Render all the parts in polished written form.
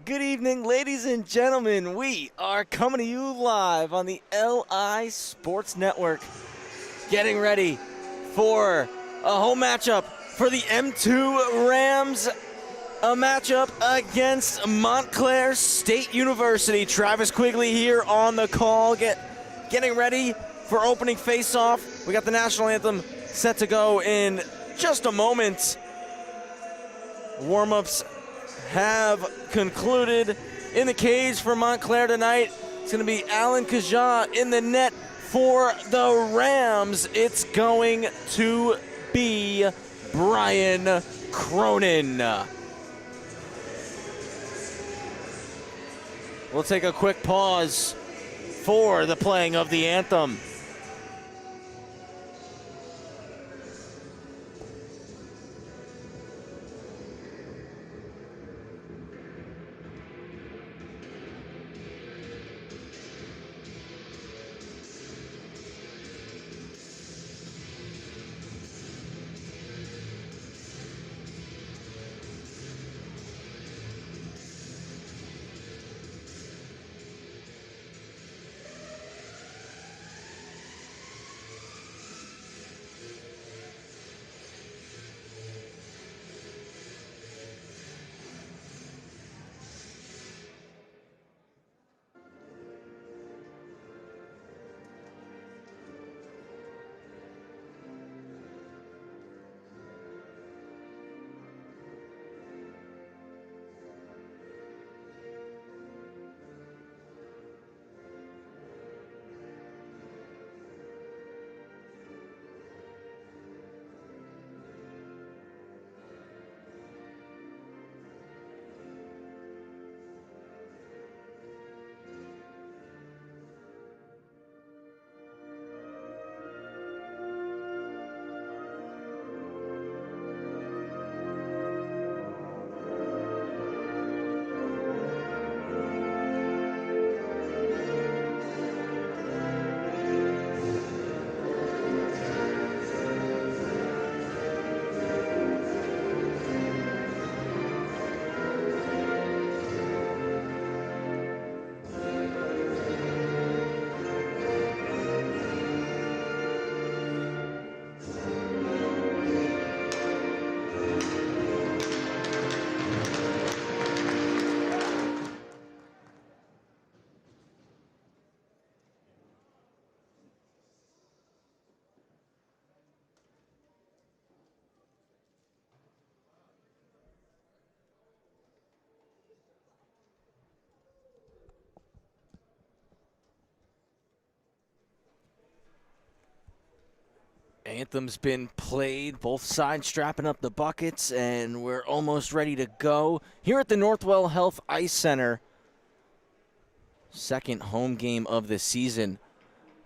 Good evening, ladies and gentlemen. We are coming to you live on the LI Sports Network, getting ready for a home matchup for the M2 Rams, a matchup against Montclair State University. Travis Quigley here on the call, getting ready for opening face-off. We got the national anthem set to go in just a moment. Warm-ups have concluded. In the cage for Montclair tonight, it's going to be Alan Kaja in the net for the Rams. It's going to be Brian Cronin. We'll take a quick pause for the playing of the anthem. Anthem's been played, both sides strapping up the buckets, and we're almost ready to go here at the Northwell Health Ice Center. Second home game of the season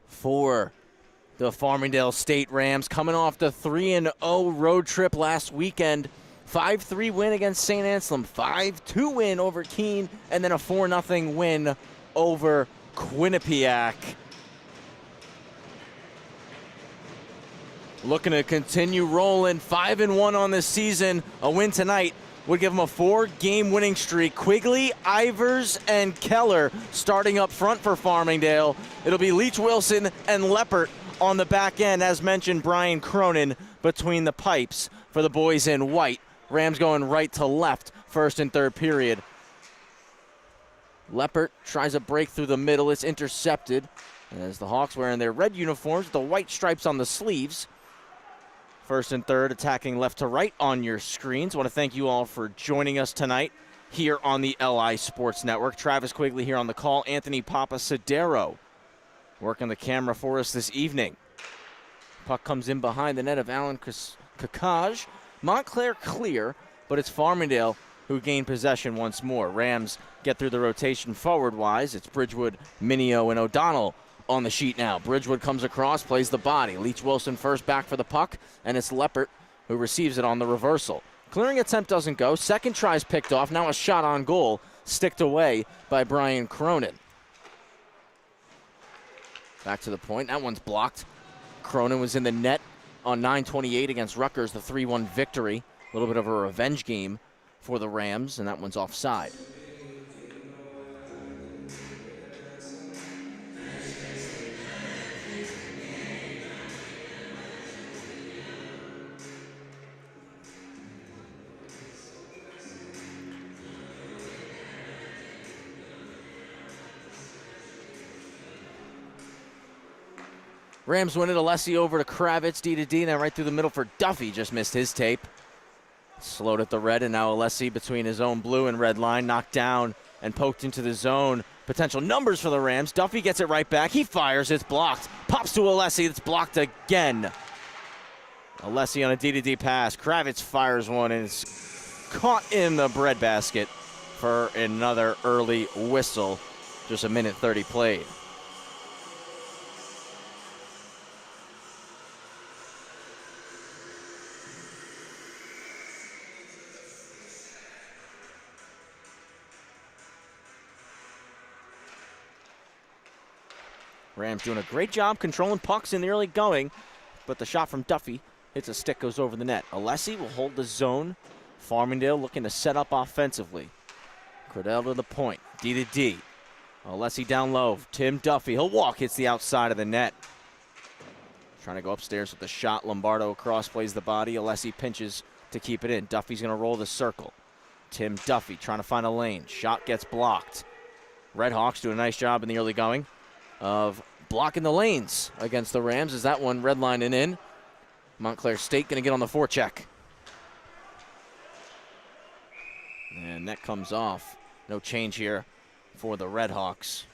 for the Farmingdale State Rams, coming off the 3-0 road trip last weekend. 5-3 win against St. Anselm, 5-2 win over Keene, and then a 4-0 win over Quinnipiac. Looking to continue rolling, 5-1 on this season. A win tonight would give them a 4-game winning streak. Quigley, Ivers, and Keller starting up front for Farmingdale. It'll be Leach Wilson and Leppert on the back end. As mentioned, Brian Cronin between the pipes for the boys in white. Rams going right to left, first and third period. Leppert tries a break through the middle. It's intercepted as the Hawks wearing their red uniforms with the white stripes on the sleeves. First and third, attacking left to right on your screens. I want to thank you all for joining us tonight here on the LI Sports Network. Travis Quigley here on the call. Anthony Papasadero working the camera for us this evening. Puck comes in behind the net of Alan Kakaj. Montclair clear, but it's Farmingdale who gain possession once more. Rams get through the rotation forward-wise. It's Bridgewood, Minio, and O'Donnell on the sheet now. Bridgewood comes across, plays the body. Leach Wilson first back for the puck, and it's Leppert who receives it on the reversal. Clearing attempt doesn't go. Second try's picked off. Now a shot on goal, sticked away by Brian Cronin. Back to the point. That one's blocked. Cronin was in the net on 9/28 against Rutgers, the 3-1 victory. A little bit of a revenge game for the Rams, and that one's offside. Rams win it. Alessi over to Kravitz, D to D, and then right through the middle for Duffy. Just missed his tape. Slowed at the red, and now Alessi between his own blue and red line, knocked down and poked into the zone. Potential numbers for the Rams. Duffy gets it right back. He fires. It's blocked. Pops to Alessi. It's blocked again. Alessi on a D-to-D pass. Kravitz fires one, and it's caught in the breadbasket for another early whistle. Just a minute 30 played. Rams doing a great job controlling pucks in the early going, but the shot from Duffy hits a stick, goes over the net. Alessi will hold the zone. Farmingdale looking to set up offensively. Cradell to the point, D to D. Alessi down low, Tim Duffy, he'll walk, hits the outside of the net. Trying to go upstairs with the shot, Lombardo across, plays the body. Alessi pinches to keep it in. Duffy's gonna roll the circle. Tim Duffy trying to find a lane. Shot gets blocked. Redhawks do a nice job in the early going of blocking the lanes against the Rams. Is that one redlining in? Montclair State going to get on the forecheck. And that comes off. No change here for the Redhawks.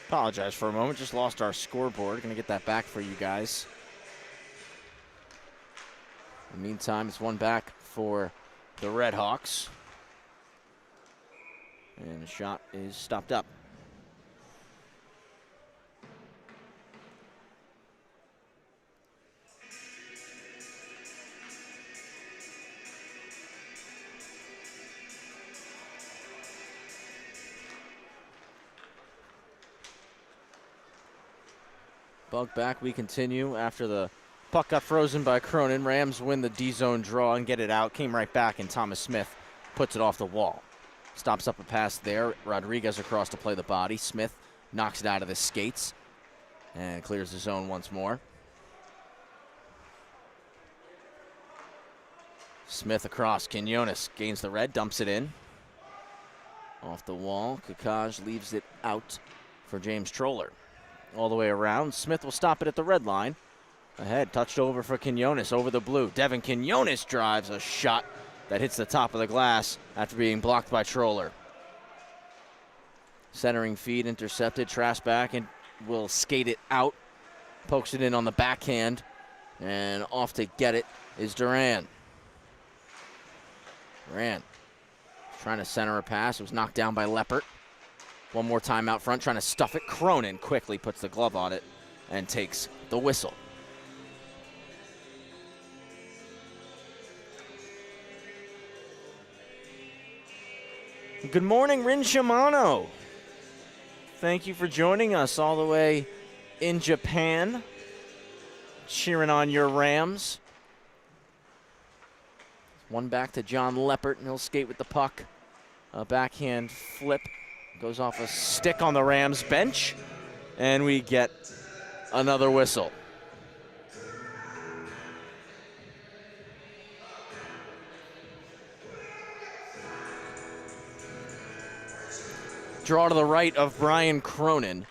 Apologize for a moment, just lost our scoreboard. Gonna get that back for you guys. In the meantime, it's one back for the Redhawks. And the shot is stopped up. Bug back, we continue after the puck got frozen by Cronin. Rams win the D-zone draw and get it out. Came right back, and Thomas Smith puts it off the wall. Stops up a pass there. Rodriguez across to play the body. Smith knocks it out of the skates and clears the zone once more. Smith across. Quinones gains the red, dumps it in. Off the wall. Kakaj leaves it out for James Troller. All the way around. Smith will stop it at the red line. Ahead, touched over for Quinones over the blue. Devin Quinones drives a shot that hits the top of the glass after being blocked by Troller. Centering feed intercepted. Trash back and will skate it out. Pokes it in on the backhand. And off to get it is Duran. Duran trying to center a pass. It was knocked down by Leppert. One more time out front, trying to stuff it. Cronin quickly puts the glove on it and takes the whistle. Good morning, Rin Shimano. Thank you for joining us all the way in Japan, cheering on your Rams. One back to John Leppert, and he'll skate with the puck. A backhand flip. Goes off a stick on the Rams bench, and we get another whistle. Draw to the right of Brian Cronin,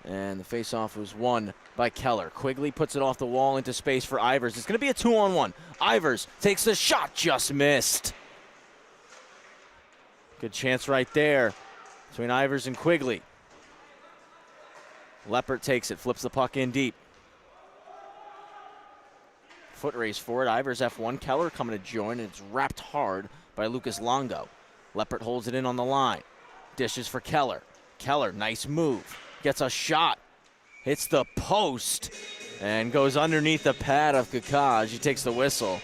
and the faceoff was won by Keller. Quigley puts it off the wall into space for Ivers. It's going to be a 2-on-1. Ivers takes the shot, just missed. Good chance right there between Ivers and Quigley. Leppert takes it, flips the puck in deep. Foot race for it. Ivers F1. Keller coming to join, and it's wrapped hard by Lucas Longo. Leppert holds it in on the line. Dishes for Keller. Keller, nice move. gets a shot, hits the post, and goes underneath the pad of Kakaj. He takes the whistle.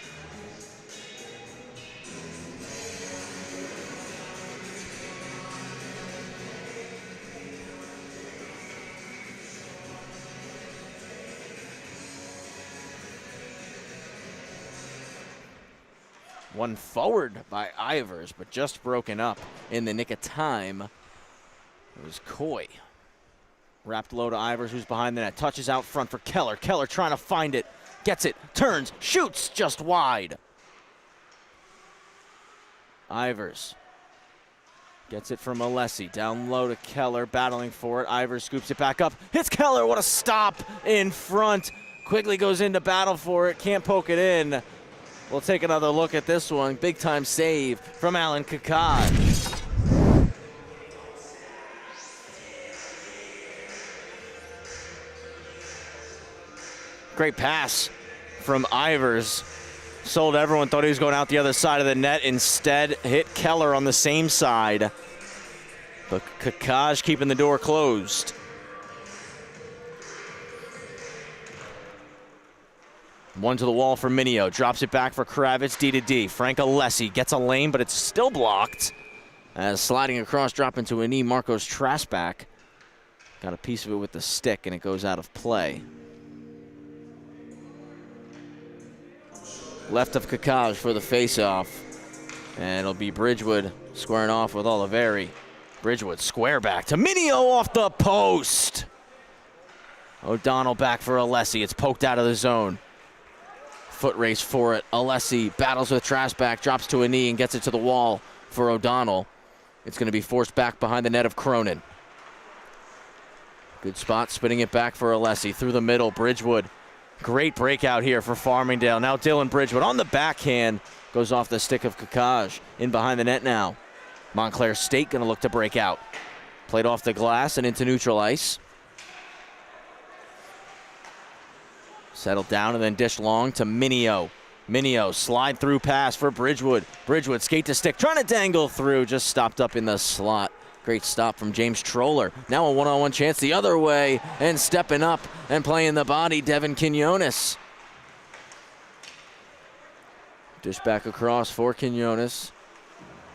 One forward by Ivers, but just broken up in the nick of time. It was Coy. Wrapped low to Ivers, who's behind the net. Touches out front for Keller. Keller trying to find it. Gets it, turns, shoots just wide. Ivers gets it from Alessi. Down low to Keller, battling for it. Ivers scoops it back up. Hits Keller, what a stop in front. Quigley goes in to battle for it, can't poke it in. We'll take another look at this one. Big time save from Alan Kakaj. Great pass from Ivers. Sold everyone, thought he was going out the other side of the net. Instead, hit Keller on the same side. But Kakaj keeping the door closed. One to the wall for Minio. Drops it back for Kravitz, D to D. Frank Alessi gets a lane, but it's still blocked. As sliding across, drop into a knee, Marcos Trasback. Got a piece of it with the stick, and it goes out of play. Left of Kakaj for the face-off. And it'll be Bridgewood squaring off with Oliveri. Bridgewood square back to Minio off the post. O'Donnell back for Alessi. It's poked out of the zone. Foot race for it. Alessi battles with Trasback, drops to a knee and gets it to the wall for O'Donnell. It's going to be forced back behind the net of Cronin. Good spot, spinning it back for Alessi through the middle. Bridgewood. Great breakout here for Farmingdale. Now Dylan Bridgewood on the backhand. Goes off the stick of Kakaj. In behind the net now. Montclair State going to look to break out. Played off the glass and into neutral ice. Settled down and then dish long to Minio. Minio, slide through pass for Bridgewood. Bridgewood, skate to stick, trying to dangle through, just stopped up in the slot. Great stop from James Troller. Now a one-on-one chance the other way, and stepping up and playing the body, Devin Quinones. Dish back across for Quinones,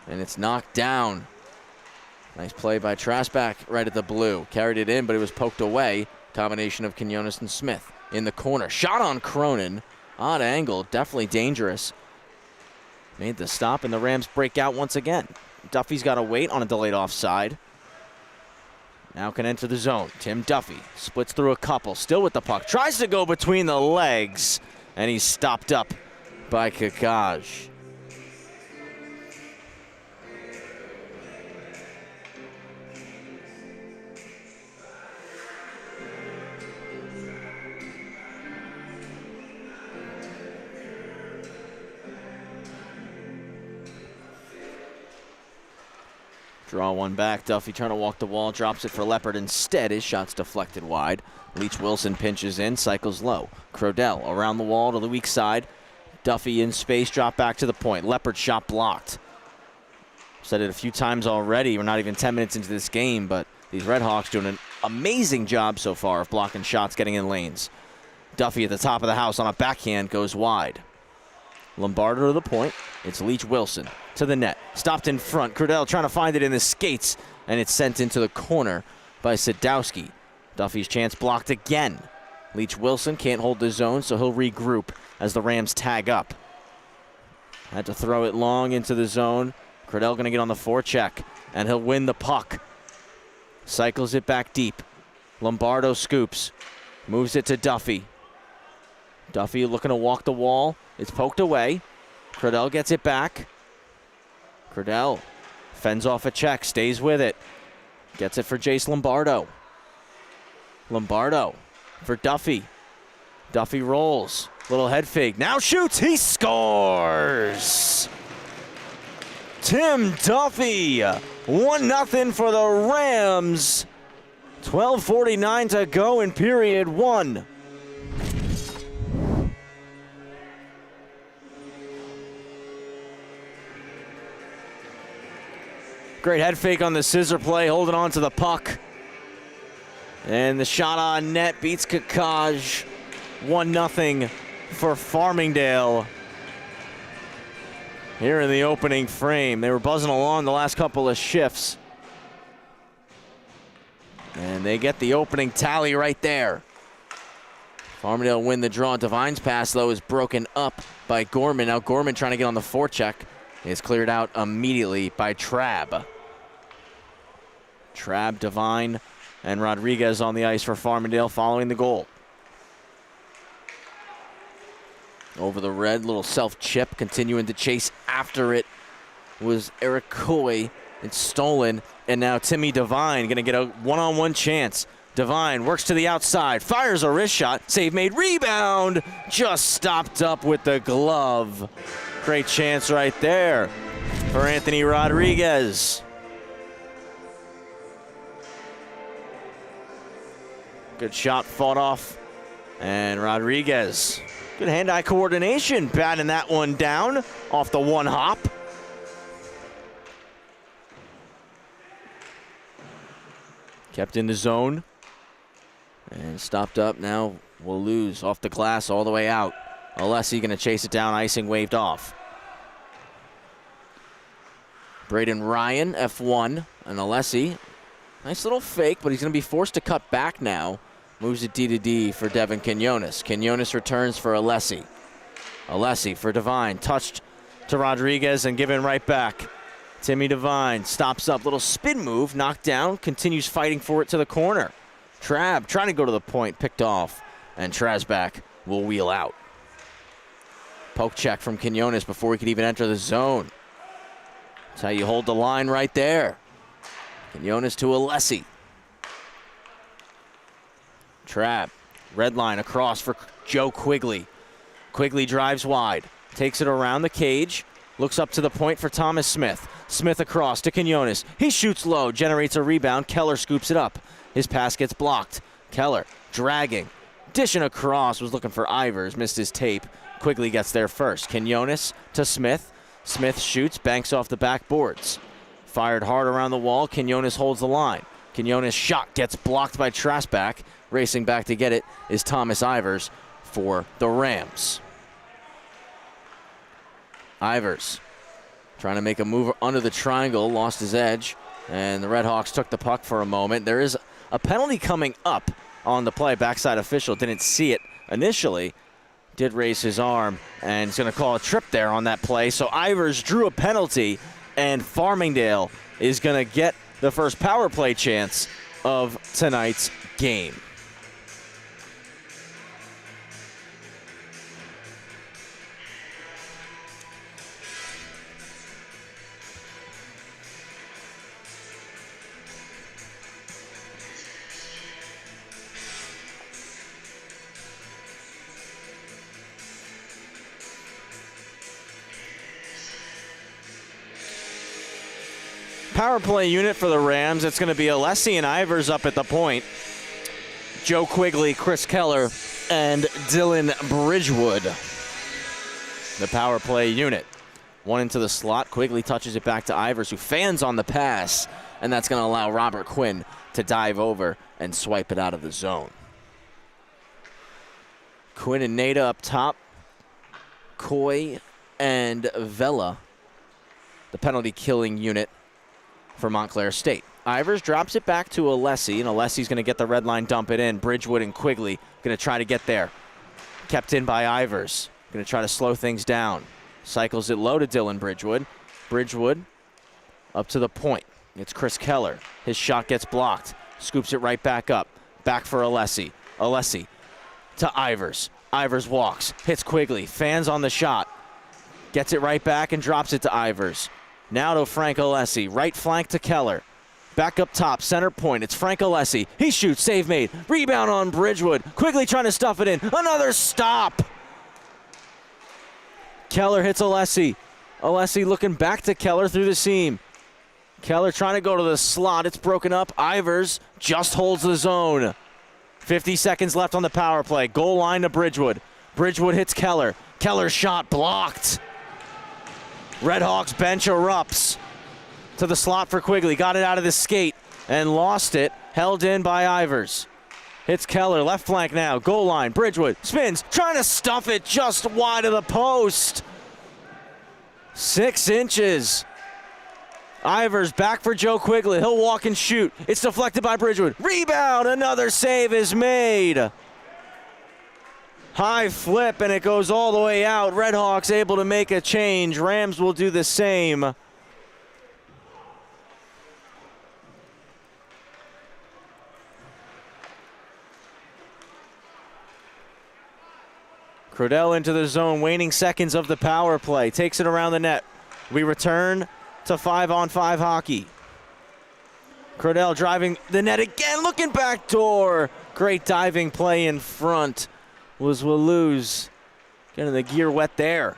and it's knocked down. Nice play by Trasback right at the blue. Carried it in, but it was poked away. Combination of Quinones and Smith in the corner. Shot on Cronin. Odd angle, definitely dangerous. Made the stop, and the Rams break out once again. Duffy's got to wait on a delayed offside. Now can enter the zone. Tim Duffy splits through a couple, still with the puck. Tries to go between the legs, and he's stopped up by Kakaj. Draw one back. Duffy trying to walk the wall. Drops it for Leopard. Instead, his shot's deflected wide. Leach Wilson pinches in. Cycles low. Crodell around the wall to the weak side. Duffy in space. Drop back to the point. Leopard shot blocked. Said it a few times already. We're not even 10 minutes into this game, but these Red Hawks doing an amazing job so far of blocking shots, getting in lanes. Duffy at the top of the house on a backhand goes wide. Lombardo to the point. It's Leach Wilson to the net. Stopped in front. Crudell trying to find it in the skates, and it's sent into the corner by Sadowski. Duffy's chance blocked again. Leach Wilson can't hold the zone, so he'll regroup as the Rams tag up. Had to throw it long into the zone. Crudell going to get on the forecheck, and he'll win the puck. Cycles it back deep. Lombardo scoops. Moves it to Duffy. Duffy looking to walk the wall. It's poked away. Crudell gets it back. Crudell fends off a check, stays with it. Gets it for Jace Lombardo. Lombardo for Duffy. Duffy rolls. Little head fake. Now shoots. He scores! Tim Duffy. 1-0 for the Rams. 12:49 to go in period one. Great head fake on the scissor play, holding on to the puck. And the shot on net beats Kakaj. 1-0 for Farmingdale. Here in the opening frame. They were buzzing along the last couple of shifts. And they get the opening tally right there. Farmingdale win the draw. Devine's pass, though, is broken up by Gorman. Now Gorman trying to get on the forecheck is cleared out immediately by Trabb. Trabb, Devine, and Rodriguez on the ice for Farmingdale following the goal. Over the red, little self-chip, continuing to chase after it was Eric Coy. It's stolen, and now Timmy Devine going to get a one-on-one chance. Devine works to the outside, fires a wrist shot, save made, rebound, just stopped up with the glove. Great chance right there for Anthony Rodriguez. Good shot fought off, and Rodriguez, good hand-eye coordination, batting that one down off the one hop. Kept in the zone. And stopped up now, will lose off the glass all the way out. Alessi going to chase it down, icing waved off. Braden Ryan, F1, and Alessi. Nice little fake, but he's going to be forced to cut back now. Moves it D to D for Devin Quinones. Quinones returns for Alessi. Alessi for Devine, touched to Rodriguez and given right back. Timmy Devine stops up, little spin move, knocked down, continues fighting for it to the corner. Trabb trying to go to the point, picked off, and Trasback will wheel out. Poke check from Quinones before he could even enter the zone. That's how you hold the line right there. Quinones to Alessi. Trabb, red line across for Joe Quigley. Quigley drives wide, takes it around the cage, looks up to the point for Thomas Smith. Smith across to Quinones. He shoots low, generates a rebound. Keller scoops it up. His pass gets blocked. Keller dragging, dishing across, was looking for Ivers, missed his tape. Quigley gets there first. Quinones to Smith. Smith shoots, banks off the backboards. Fired hard around the wall. Quinones holds the line. Quinones' shot gets blocked by Trasback. Racing back to get it is Thomas Ivers for the Rams. Ivers trying to make a move under the triangle, lost his edge, and the Redhawks took the puck for a moment. There is a penalty coming up on the play. Backside official didn't see it initially, did raise his arm, and is going to call a trip there on that play. So Ivers drew a penalty, and Farmingdale is going to get the first power play chance of tonight's game. Power play unit for the Rams. It's going to be Alessi and Ivers up at the point. Joe Quigley, Chris Keller, and Dylan Bridgewood. The power play unit. One into the slot. Quigley touches it back to Ivers, who fans on the pass. And that's going to allow Robert Quinn to dive over and swipe it out of the zone. Quinn and Nada up top. Coy and Vela, the penalty killing unit for Montclair State. Ivers drops it back to Alessi, and Alessi's going to get the red line, dump it in. Bridgewood and Quigley going to try to get there. Kept in by Ivers. Going to try to slow things down. Cycles it low to Dylan Bridgewood. Bridgewood up to the point. It's Chris Keller. His shot gets blocked. Scoops it right back up. Back for Alessi. Alessi to Ivers. Ivers walks. Hits Quigley. Fans on the shot. Gets it right back and drops it to Ivers. Now to Frank Alessi. Right flank to Keller. Back up top, center point. It's Frank Alessi. He shoots, save made. Rebound on Bridgewood. Quigley trying to stuff it in. Another stop. Keller hits Alessi. Alessi looking back to Keller through the seam. Keller trying to go to the slot. It's broken up. Ivers just holds the zone. 50 seconds left on the power play. Goal line to Bridgewood. Bridgewood hits Keller. Keller's shot blocked. Redhawks bench erupts. To the slot for Quigley. Got it out of the skate and lost it. Held in by Ivers. It's Keller, left flank now, goal line, Bridgewood, spins, trying to stuff it just wide of the post. 6 inches. Ivers back for Joe Quigley, he'll walk and shoot. It's deflected by Bridgewood, rebound, another save is made. High flip, and it goes all the way out. Redhawks able to make a change. Rams will do the same. Crodell into the zone, waning seconds of the power play. Takes it around the net. We return to 5-on-5 hockey. Crodell driving the net again, looking back door. Great diving play in front was Walouz. Getting the gear wet there.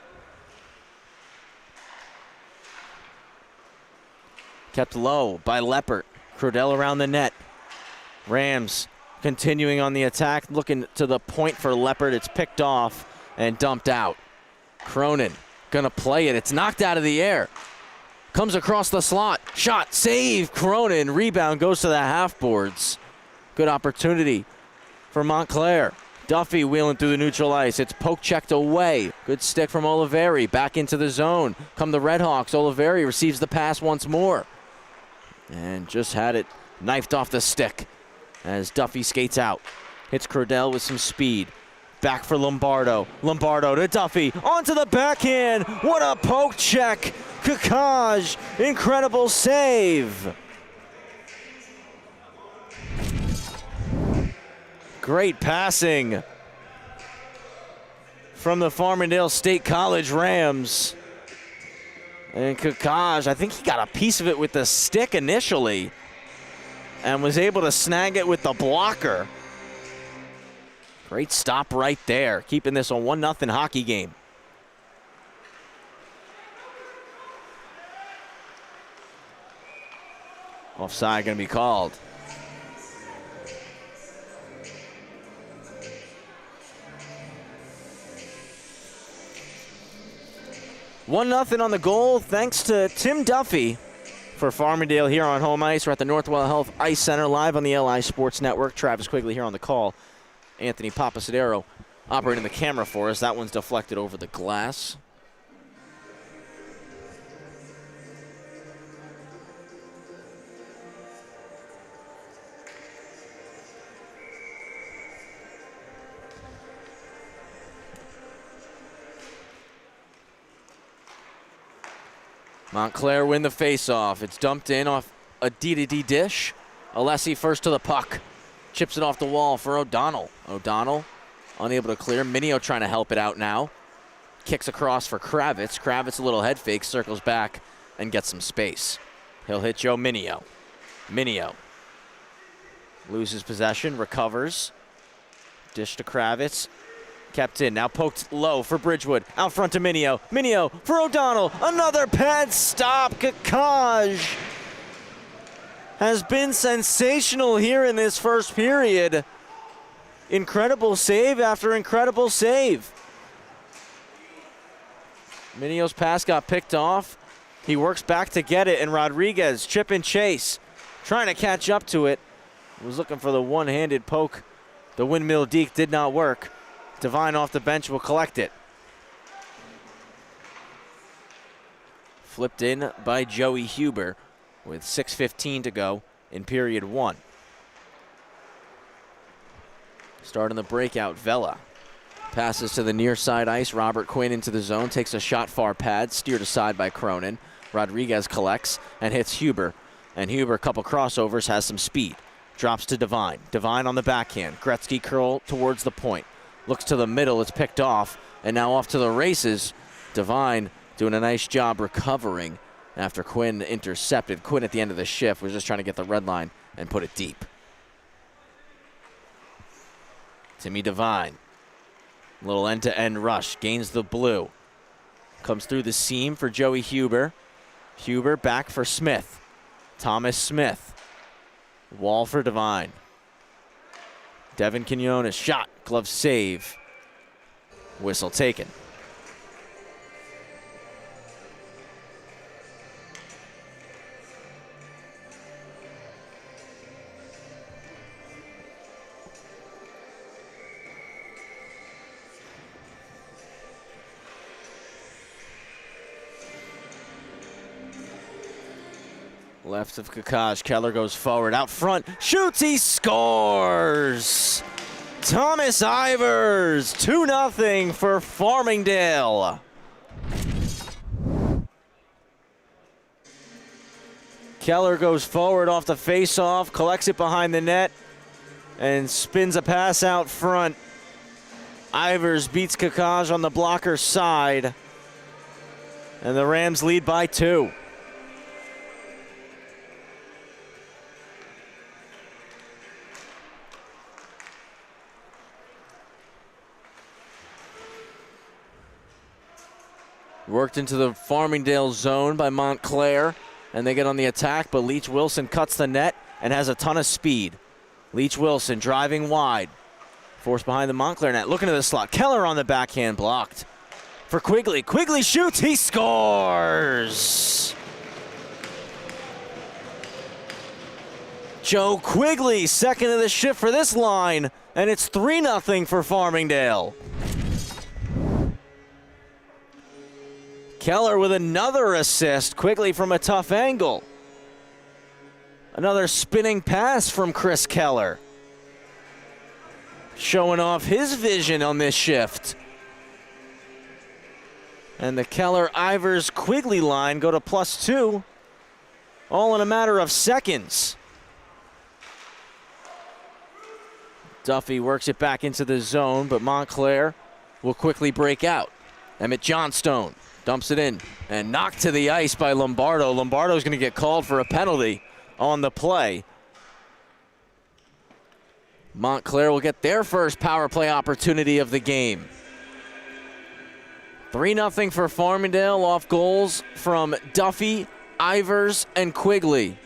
Kept low by Leppert. Crodell around the net. Rams continuing on the attack, looking to the point for Leppert. It's picked off and dumped out. Cronin gonna play it. It's knocked out of the air. Comes across the slot. Shot, save, Cronin. Rebound goes to the half boards. Good opportunity for Montclair. Duffy wheeling through the neutral ice. It's poke checked away. Good stick from Oliveri. Back into the zone. Come the Redhawks. Oliveri receives the pass once more. And just had it knifed off the stick as Duffy skates out. Hits Crodell with some speed. Back for Lombardo. Lombardo to Duffy. Onto the backhand. What a poke check. Kakaj. Incredible save. Great passing from the Farmingdale State College Rams. And Kakaj, I think he got a piece of it with the stick initially and was able to snag it with the blocker. Great stop right there, keeping this a 1-0 hockey game. Offside going to be called. One nothing on the goal, thanks to Tim Duffy for Farmingdale here on home ice. We're at the Northwell Health Ice Center live on the LI Sports Network. Travis Quigley here on the call. Anthony Papasadero operating the camera for us. That one's deflected over the glass. Montclair win the faceoff. It's dumped in off a D-to-D dish. Alessi first to the puck. Chips it off the wall for O'Donnell. O'Donnell unable to clear. Minio trying to help it out now. Kicks across for Kravitz. Kravitz a little head fake, circles back and gets some space. He'll hit Joe Minio. Minio loses possession, recovers. Dish to Kravitz. Kept in, now poked low for Bridgewood. Out front to Minio. Minio for O'Donnell. Another pad stop. Kakaj has been sensational here in this first period. Incredible save after incredible save. Minio's pass got picked off. He works back to get it, and Rodriguez, chip and chase, trying to catch up to it. Was looking for the one-handed poke. The windmill deke did not work. Devine off the bench will collect it. Flipped in by Joey Huber with 6:15 to go in period one. Starting the breakout, Vela. Passes to the near side ice. Robert Quinn into the zone, takes a shot far pad, steered aside by Cronin. Rodriguez collects and hits Huber. And Huber, a couple crossovers, has some speed. Drops to Devine. Devine on the backhand. Gretzky curl towards the point. Looks to the middle, it's picked off, and now off to the races. Devine doing a nice job recovering after Quinn intercepted. Quinn at the end of the shift was just trying to get the red line and put it deep. Timmy Devine. Little end-to-end rush, gains the blue. Comes through the seam for Joey Huber. Huber back for Smith. Thomas Smith. Wall for Devine. Devin Quinones, shot, glove save. Whistle taken. Left of Kakaj, Keller goes forward, out front, shoots, he scores! Thomas Ivers, 2-0 for Farmingdale. Keller goes forward off the face-off, collects it behind the net, and spins a pass out front. Ivers beats Kakaj on the blocker side, and the Rams lead by 2. Worked into the Farmingdale zone by Montclair, and they get on the attack, but Leach Wilson cuts the net and has a ton of speed. Leach Wilson driving wide, forced behind the Montclair net, looking to the slot. Keller on the backhand, blocked for Quigley. Quigley shoots, he scores! Joe Quigley, second of the shift for this line, and it's 3-0 for Farmingdale. Keller with another assist, Quigley from a tough angle. Another spinning pass from Chris Keller. Showing off his vision on this shift. And the Keller-Ivers-Quigley line go to +2, all in a matter of seconds. Duffy works it back into the zone, but Montclair will quickly break out. Emmett Johnstone dumps it in and knocked to the ice by Lombardo. Lombardo's going to get called for a penalty on the play. Montclair will get their first power play opportunity of the game. 3-0 for Farmingdale off goals from Duffy, Ivers, and Quigley.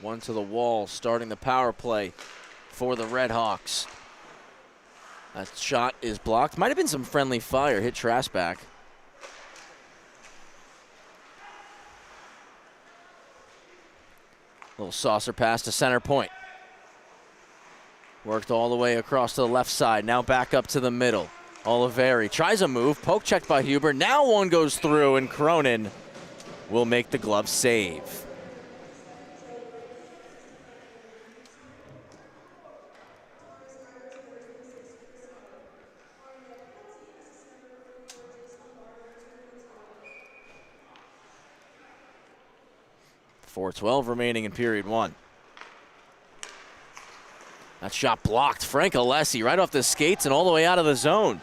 One to the wall, starting the power play for the Redhawks. That shot is blocked. Might have been some friendly fire, hit Trasback. Little saucer pass to center point. Worked all the way across to the left side, now back up to the middle. Oliveri tries a move, poke checked by Huber. Now one goes through, and Cronin will make the glove save. .4:12 remaining in period 1. That shot blocked. Frank Alessi right off the skates and all the way out of the zone.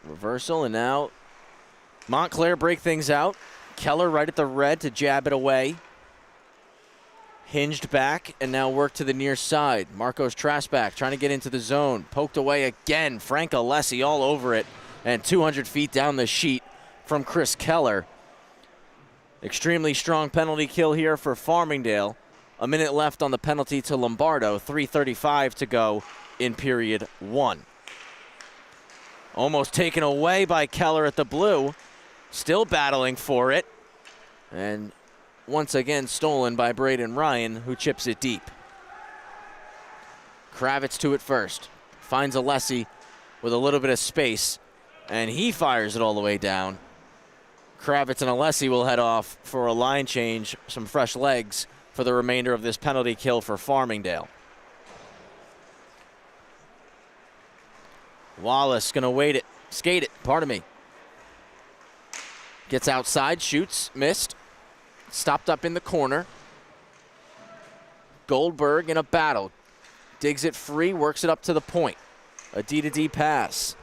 Reversal, and now Montclair break things out. Keller right at the red to jab it away. Hinged back and now work to the near side. Marcos Trasback trying to get into the zone. Poked away again. Frank Alessi all over it. And 200 feet down the sheet from Chris Keller. Extremely strong penalty kill here for Farmingdale. A minute left on the penalty to Lombardo. 3:35 to go in period 1. Almost taken away by Keller at the blue. Still battling for it. And once again stolen by Braden Ryan, who chips it deep. Kravitz to it first. Finds Alessi with a little bit of space. And he fires it all the way down. Kravitz and Alessi will head off for a line change, some fresh legs for the remainder of this penalty kill for Farmingdale. Wallace gonna skate it, pardon me. Gets outside, shoots, missed. Stopped up in the corner. Goldberg in a battle. Digs it free, works it up to the point. A D-to-D pass.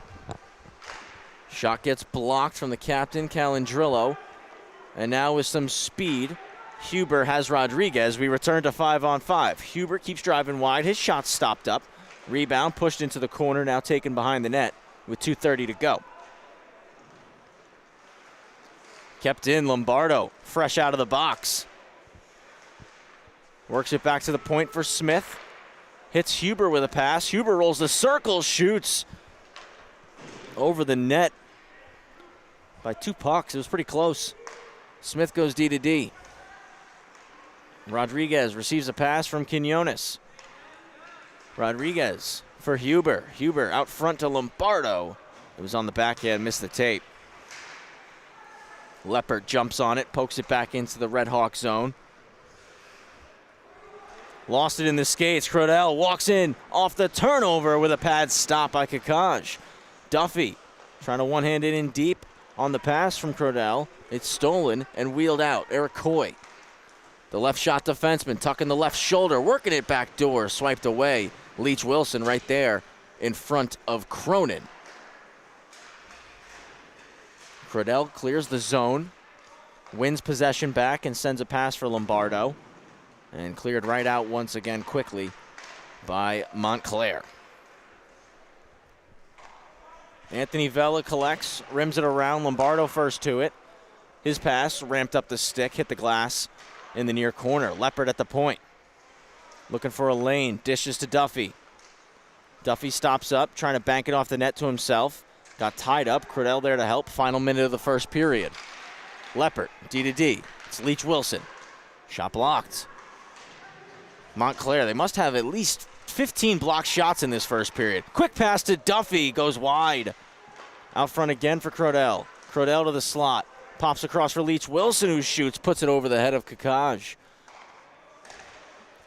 Shot gets blocked from the captain, Calandrillo. And now with some speed, Huber has Rodriguez. We return to 5-on-5. Huber keeps driving wide. His shot's stopped up. Rebound pushed into the corner, now taken behind the net with 2:30 to go. Kept in, Lombardo, fresh out of the box. Works it back to the point for Smith. Hits Huber with a pass. Huber rolls the circle, shoots over the net. by 2 pucks. It was pretty close. Smith goes D to D. Rodriguez receives a pass from Quinones. Rodriguez for Huber. Huber out front to Lombardo. It was on the backhand, missed the tape. Leppert jumps on it, pokes it back into the Red Hawk zone. Lost it in the skates. Crodell walks in off the turnover with a pad stop by Kakaj. Duffy trying to one-hand it in deep on the pass from Crodell. It's stolen and wheeled out. Eric Coy, the left shot defenseman, tucking the left shoulder, working it back door, swiped away. Leach Wilson right there in front of Cronin. Crodell clears the zone, wins possession back and sends a pass for Lombardo. And cleared right out once again quickly by Montclair. Anthony Vella collects, rims it around. Lombardo first to it. His pass ramped up the stick, hit the glass in the near corner. Leppert at the point. Looking for a lane, dishes to Duffy. Duffy stops up, trying to bank it off the net to himself. Got tied up, Crodell there to help. Final minute of the first period. Leppert, D to D. It's Leach Wilson. Shot blocked. Montclair, they must have at least 15 blocked shots in this first period. Quick pass to Duffy, goes wide. Out front again for Crodell. Crodell to the slot. Pops across for Leach Wilson, who shoots, puts it over the head of Kakaj.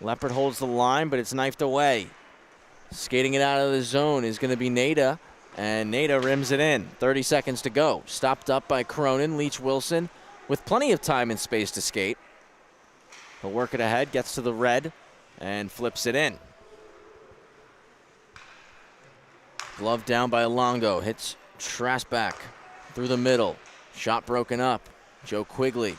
Leppert holds the line, but it's knifed away. Skating it out of the zone is going to be Nada, and Nada rims it in. 30 seconds to go. Stopped up by Cronin. Leach Wilson with plenty of time and space to skate. He'll work it ahead, gets to the red, and flips it in. Glove down by Longo. Hits Strasback through the middle. Shot broken up. Joe Quigley.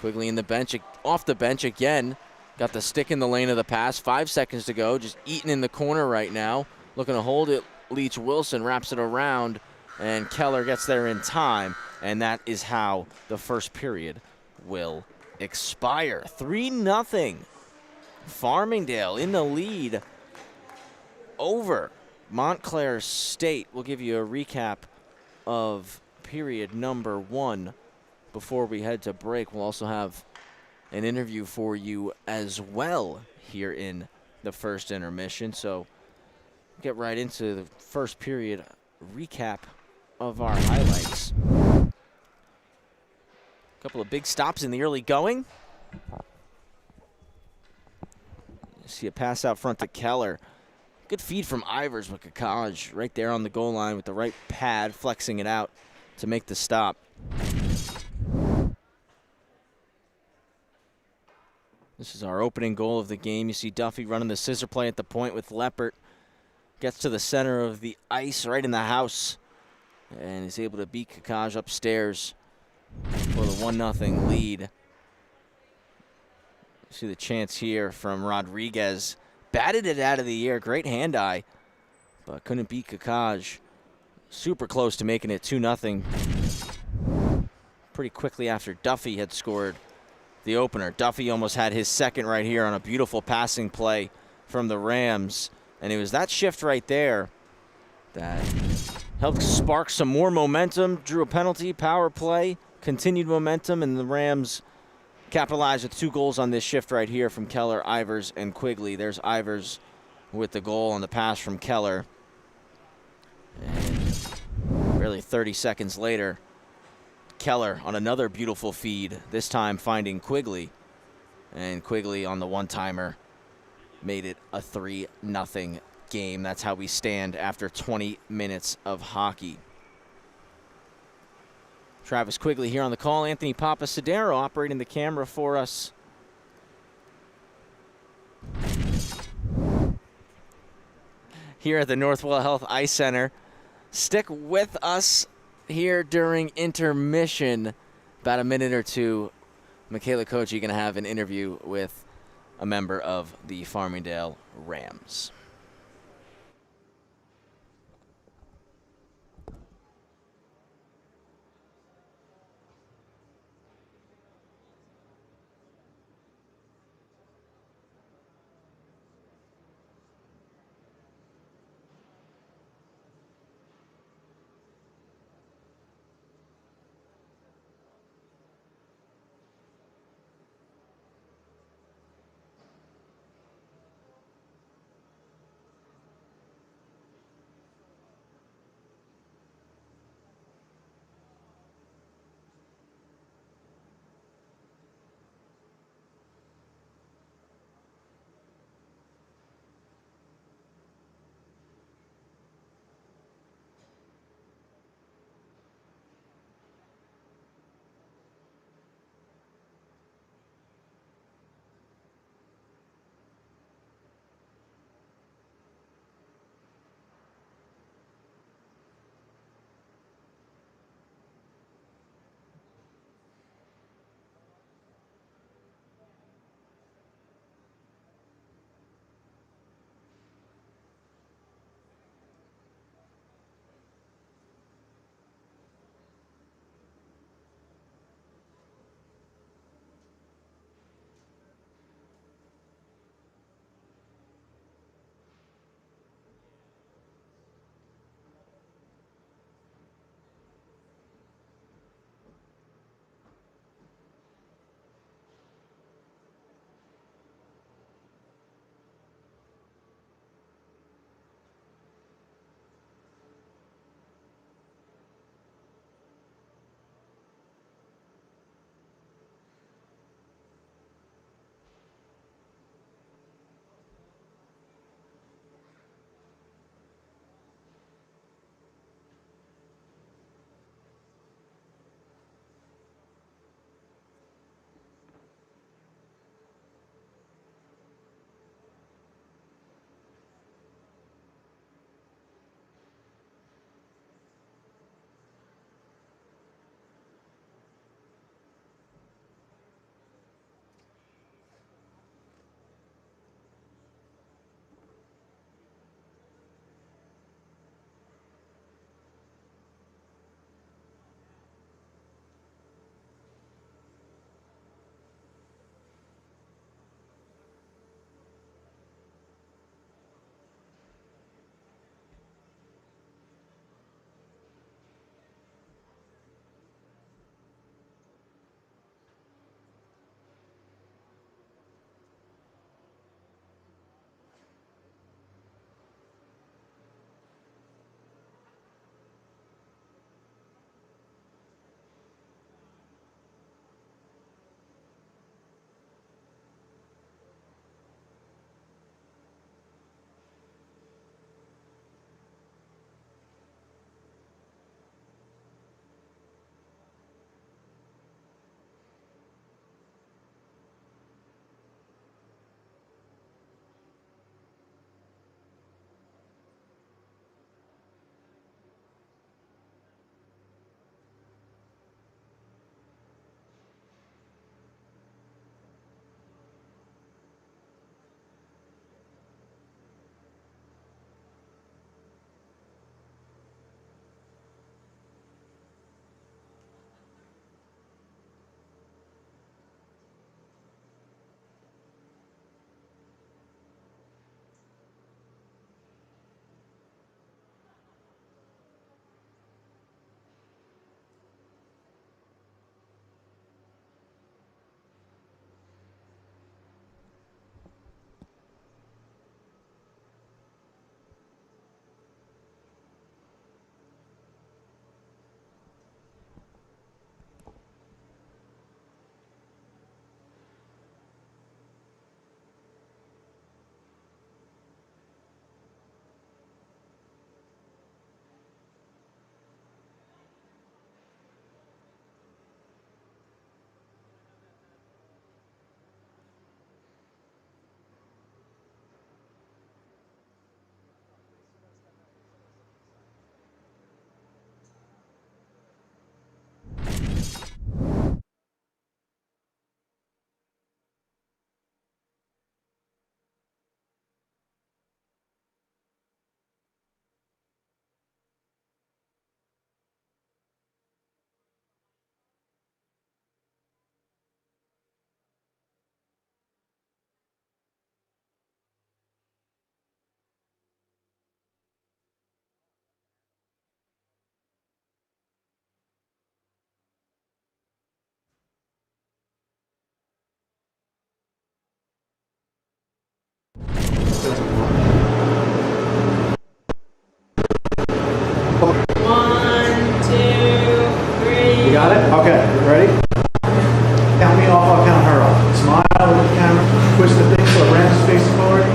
Quigley in the bench, off the bench again. Got the stick in the lane of the pass. 5 seconds to go. Just eating in the corner right now. Looking to hold it. Leach Wilson wraps it around, and Keller gets there in time. And that is how the first period will expire. 3-0. Farmingdale in the lead over Montclair State. We'll give you a recap of period number 1 before we head to break. We'll also have an interview for you as well here in the first intermission. So get right into the first period recap of our highlights. A couple of big stops in the early going. See a pass out front to Keller. Good feed from Ivers with Kakaj right there on the goal line with the right pad, flexing it out to make the stop. This is our opening goal of the game. You see Duffy running the scissor play at the point with Leppert. Gets to the center of the ice, right in the house, and is able to beat Kakaj upstairs for the 1-0 lead. See the chance here from Rodriguez. Batted it out of the air. Great hand-eye, but couldn't beat Kakaj. Super close to making it 2-0. Pretty quickly after Duffy had scored the opener. Duffy almost had his second right here on a beautiful passing play from the Rams. And it was that shift right there that helped spark some more momentum. Drew a penalty, power play, continued momentum, and the Rams capitalized with 2 goals on this shift right here from Keller, Ivers, and Quigley. There's Ivers with the goal on the pass from Keller. And barely 30 seconds later, Keller on another beautiful feed, this time finding Quigley. And Quigley on the one-timer made it a 3-0 game. That's how we stand after 20 minutes of hockey. Travis Quigley here on the call. Anthony Papasadero operating the camera for us. Here at the Northwell Health Ice Center. Stick with us here during intermission. About a minute or two, Michaela Kochi going to have an interview with a member of the Farmingdale Rams. 1, 2, 3. You got it? Okay, ready? Count me off, I'll count her off. Smile with the camera, twist the thing so Rams is facing forward.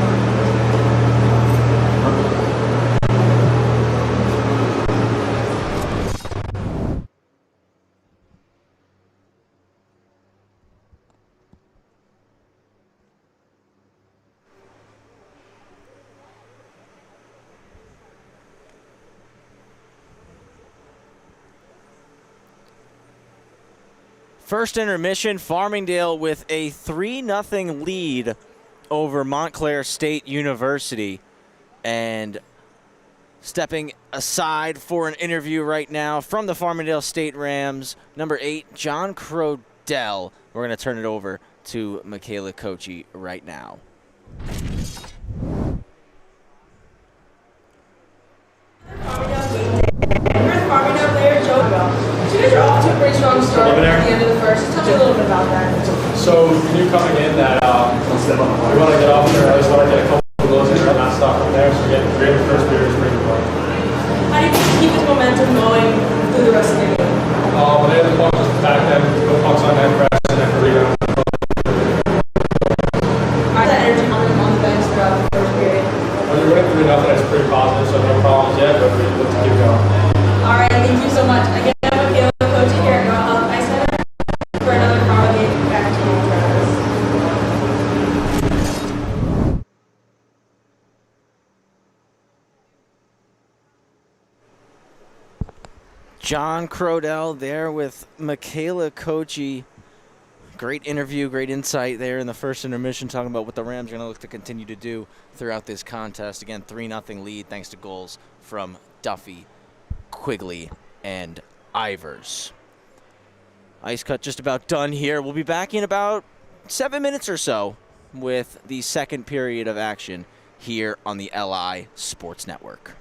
First intermission, Farmingdale with a 3-0 lead over Montclair State University. And stepping aside for an interview right now from the Farmingdale State Rams, number 8, John Crodell. We're going to turn it over to Michaela Kochi right now. Farmingdale player Joe. So you guys are off to a pretty strong start at the end of the first. Tell me a little bit about that. So you knew coming in that we want to get off there. I just want to get a couple of goals in and not stop from there. So getting 3 in the first period is pretty good. How do you keep this momentum going through the rest of the game? When they have the puck, just attack them, go pucks on net, press, and then rebound. How's that energy on the bench throughout the first period? When you're winning 3-0, that's pretty positive, so no problems yet, but we look to keep going. All right, thank you so much. Again, I'm Michaela Kochi here at North Health Ice Center for another Farmingdale game back to you, Travis. John Crodell there with Michaela Kochi. Great interview, great insight there in the first intermission, talking about what the Rams are going to look to continue to do throughout this contest. Again, 3-0 lead thanks to goals from Duffy, Quigley, and Ivers. Ice cut just about done here. We'll be back in about 7 minutes or so with the second period of action here on the LI Sports Network.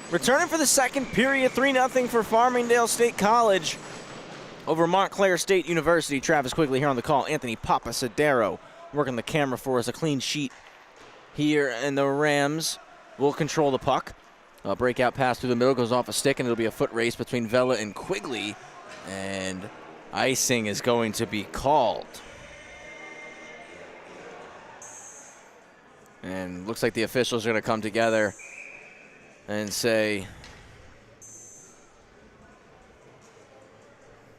Returning for the second period, 3-0 for Farmingdale State College over Montclair State University. Travis Quigley here on the call. Anthony Papasadero working the camera for us. A clean sheet here, and the Rams will control the puck. A breakout pass through the middle goes off a stick, and it'll be a foot race between Vela and Quigley, and icing is going to be called. And looks like the officials are going to come together and say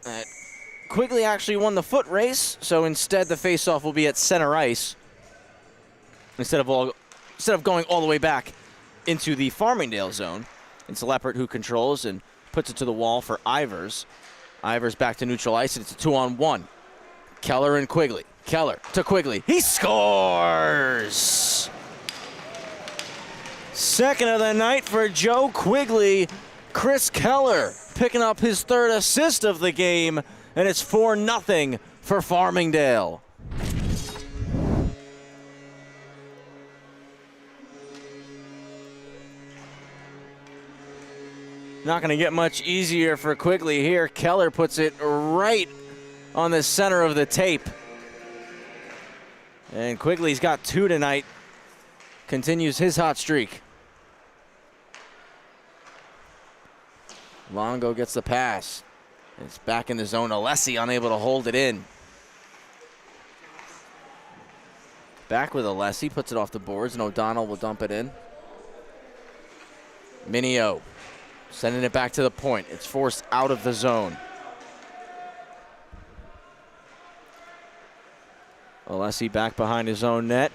that Quigley actually won the foot race, so instead the faceoff will be at center ice instead of going all the way back into the Farmingdale zone. It's Leppert who controls and puts it to the wall for Ivers. Ivers back to neutral ice, and it's a 2-on-1. Keller and Quigley. Keller to Quigley. He scores! Second of the night for Joe Quigley. Chris Keller picking up his third assist of the game, and it's 4-0 for Farmingdale. Not going to get much easier for Quigley here. Keller puts it right on the center of the tape. And Quigley's got 2 tonight. Continues his hot streak. Longo gets the pass. It's back in the zone. Alessi unable to hold it in. Back with Alessi, puts it off the boards, and O'Donnell will dump it in. Minio sending it back to the point. It's forced out of the zone. Alessi back behind his own net.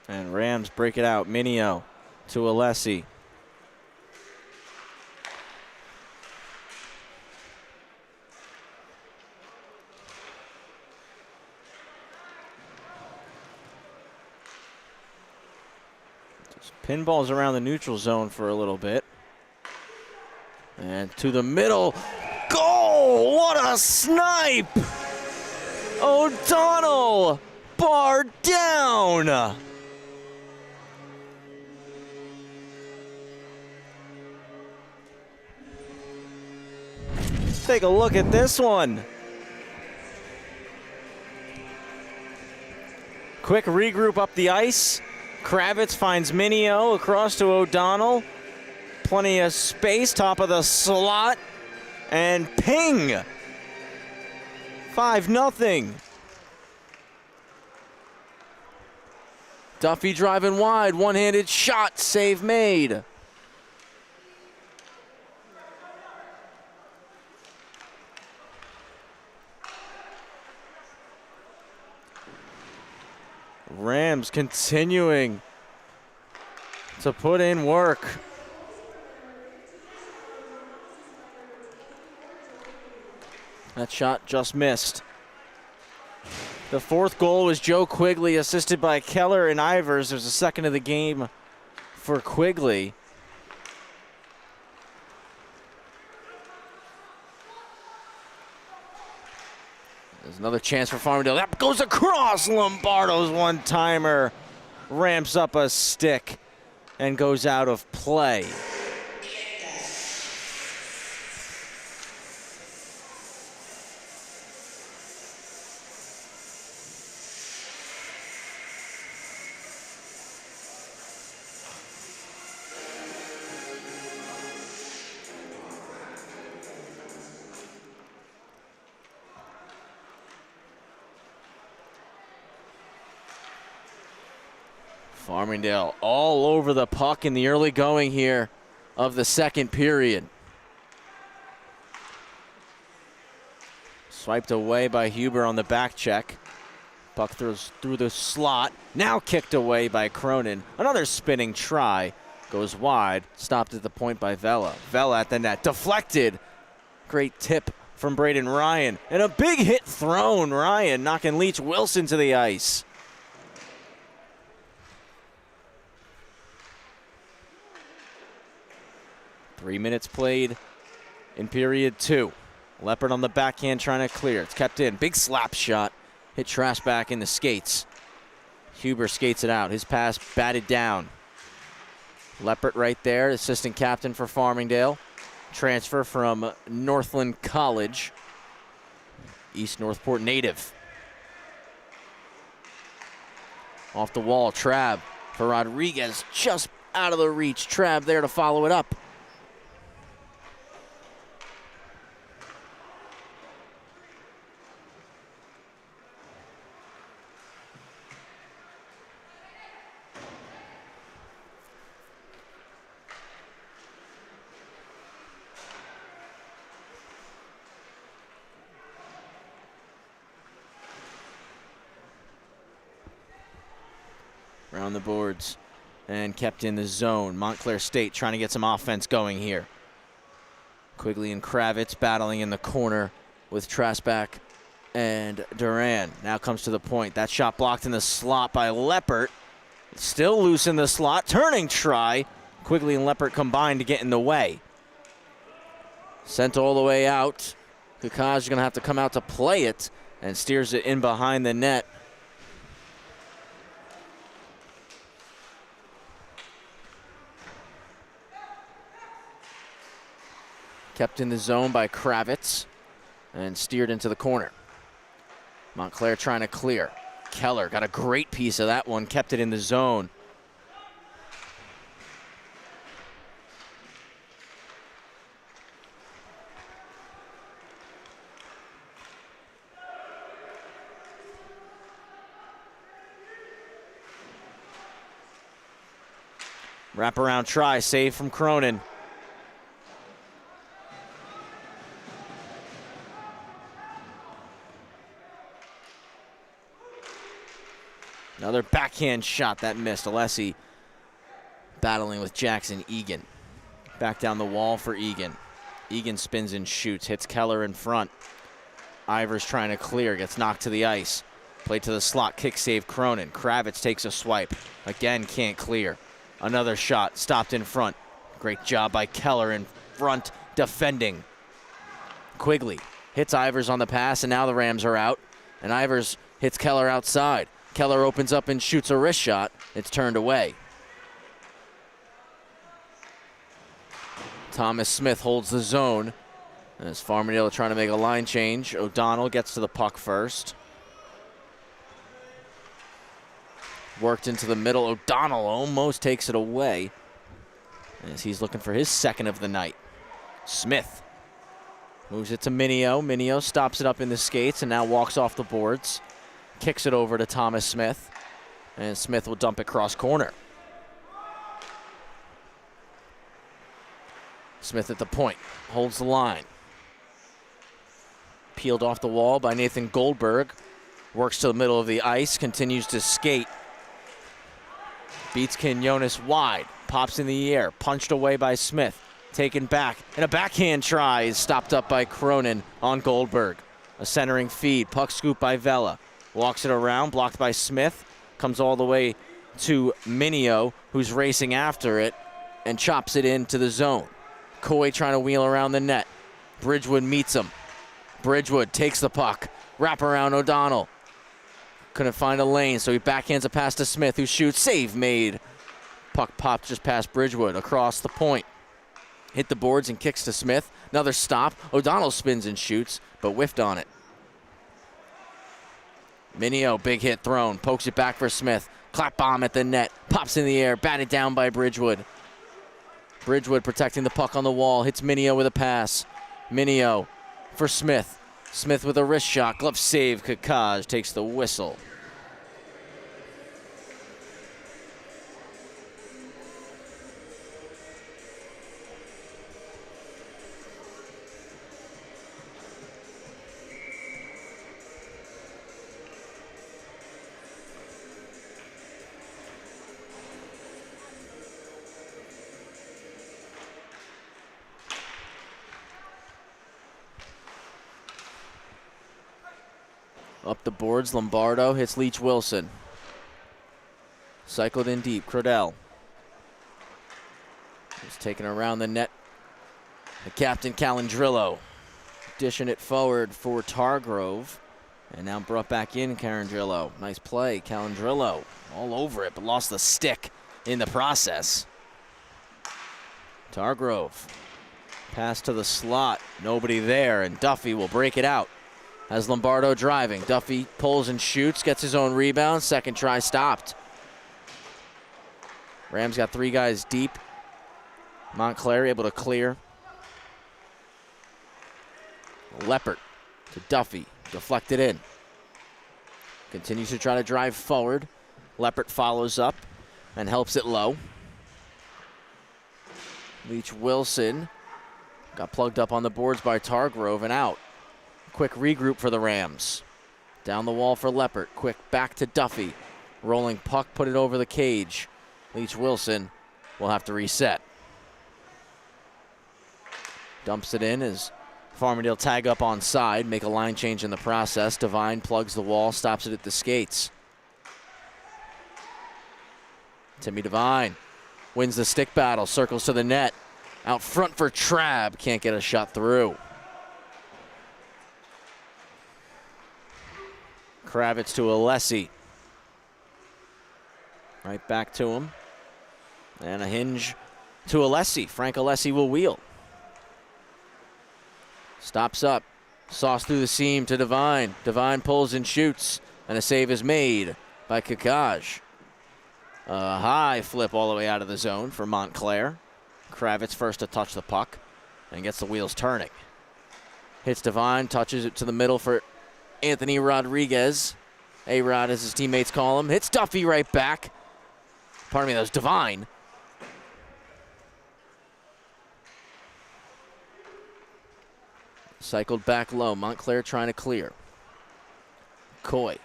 And Rams break it out. Minio to Alessi. Just pinballs around the neutral zone for a little bit. And to the middle. Goal! What a snipe! O'Donnell bar down. Take a look at this one. Quick regroup up the ice. Kravitz finds Minio across to O'Donnell. Plenty of space, top of the slot. And ping! 5-0. Duffy driving wide, one-handed shot, save made. Rams continuing to put in work. That shot just missed. The fourth goal was Joe Quigley, assisted by Keller and Ivers. There's a second of the game for Quigley. There's another chance for Farmingdale. That goes across. Lombardo's one-timer ramps up a stick and goes out of play. Farmingdale all over the puck in the early going here of the second period. Swiped away by Huber on the back check. Puck through the slot. Now kicked away by Cronin. Another spinning try. Goes wide. Stopped at the point by Vela. Vela at the net. Deflected. Great tip from Braden Ryan. And a big hit thrown. Ryan knocking Leach Wilson to the ice. Three minutes played in period 2. Leppert on the backhand trying to clear. It's kept in. Big slap shot hit Trash back in the skates. Huber skates it out. His pass batted down. Leppert right there, assistant captain for Farmingdale. Transfer from Northland College. East Northport native. Off the wall, Trabb for Rodriguez, just out of the reach. Trabb there to follow it up. Around the boards and kept in the zone. Montclair State trying to get some offense going here. Quigley and Kravitz battling in the corner with Trasback and Duran. Now comes to the point. That shot blocked in the slot by Leppert. Still loose in the slot. Turning try. Quigley and Leppert combined to get in the way. Sent all the way out. Kukaj is going to have to come out to play it and steers it in behind the net. Kept in the zone by Kravitz and steered into the corner. Montclair trying to clear. Keller got a great piece of that one, kept it in the zone. Wraparound try, save from Cronin. Another backhand shot that missed. Alessi battling with Jackson Egan. Back down the wall for Egan. Egan spins and shoots, hits Keller in front. Ivers trying to clear, gets knocked to the ice. Played to the slot, kick save Cronin. Kravitz takes a swipe. Again, can't clear. Another shot, stopped in front. Great job by Keller in front, defending. Quigley hits Ivers on the pass, and now the Rams are out. And Ivers hits Keller outside. Keller opens up and shoots a wrist shot. It's turned away. Thomas Smith holds the zone. As Farmingdale trying to make a line change. O'Donnell gets to the puck first. Worked into the middle. O'Donnell almost takes it away as he's looking for his second of the night. Smith moves it to Minio. Minio stops it up in the skates and now walks off the boards. Kicks it over to Thomas Smith, and Smith will dump it cross corner. Smith at the point, holds the line. Peeled off the wall by Nathan Goldberg. Works to the middle of the ice, continues to skate. Beats Quinones wide, pops in the air, punched away by Smith. Taken back, and a backhand try is stopped up by Cronin on Goldberg. A centering feed, puck scoop by Vela. Walks it around, blocked by Smith. Comes all the way to Minio, who's racing after it, and chops it into the zone. Coy trying to wheel around the net. Bridgewood meets him. Bridgewood takes the puck. Wrap around O'Donnell. Couldn't find a lane, so he backhands a pass to Smith, who shoots. Save made. Puck popped just past Bridgewood across the point. Hit the boards and kicks to Smith. Another stop. O'Donnell spins and shoots, but whiffed on it. Minio, big hit thrown, pokes it back for Smith. Clap bomb at the net, pops in the air, batted down by Bridgewood. Bridgewood protecting the puck on the wall, hits Minio with a pass. Minio for Smith. Smith with a wrist shot, glove save, Kakaj takes the whistle. Up the boards, Lombardo hits Leach Wilson. Cycled in deep, Crodell. He's taken around the net. The captain, Calandrillo, dishing it forward for Targrove. And now brought back in Carandrillo. Nice play, Calandrillo all over it, but lost the stick in the process. Targrove, pass to the slot, nobody there, and Duffy will break it out. As Lombardo driving, Duffy pulls and shoots, gets his own rebound, second try stopped. Rams got 3 guys deep. Montclair able to clear. Leppert to Duffy, deflected in. Continues to try to drive forward. Leppert follows up and helps it low. Leach Wilson got plugged up on the boards by Targrove and out. Quick regroup for the Rams. Down the wall for Leppert. Quick back to Duffy. Rolling puck, put it over the cage. Leach Wilson will have to reset. Dumps it in as Farmingdale tag up on side, make a line change in the process. Devine plugs the wall, stops it at the skates. Timmy Devine wins the stick battle, circles to the net. Out front for Trabb, can't get a shot through. Kravitz to Alessi. Right back to him. And a hinge to Alessi. Frank Alessi will wheel. Stops up. Sauce through the seam to Devine. Devine pulls and shoots. And a save is made by Kakaj. A high flip all the way out of the zone for Montclair. Kravitz first to touch the puck and gets the wheels turning. Hits Devine, touches it to the middle for Anthony Rodriguez. A-Rod, as his teammates call him. Hits Duffy right back. Pardon me, that was Devine. Cycled back low. Montclair trying to clear. Coy.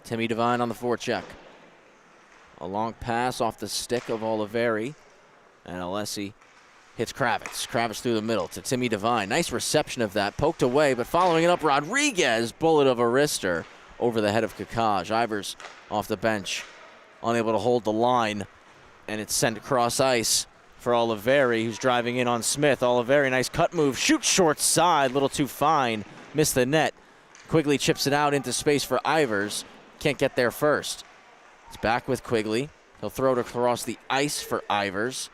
Timmy Devine on the forecheck. A long pass off the stick of Oliveri. And Alessi hits Kravitz. Kravitz through the middle to Timmy Devine. Nice reception of that. Poked away, but following it up, Rodriguez. Bullet of a wrister over the head of Kakaj. Ivers off the bench. Unable to hold the line. And it's sent across ice for Oliveri, who's driving in on Smith. Oliveri, nice cut move. Shoots short side. Little too fine. Missed the net. Quigley chips it out into space for Ivers. Can't get there first. It's back with Quigley. He'll throw it across the ice for Ivers,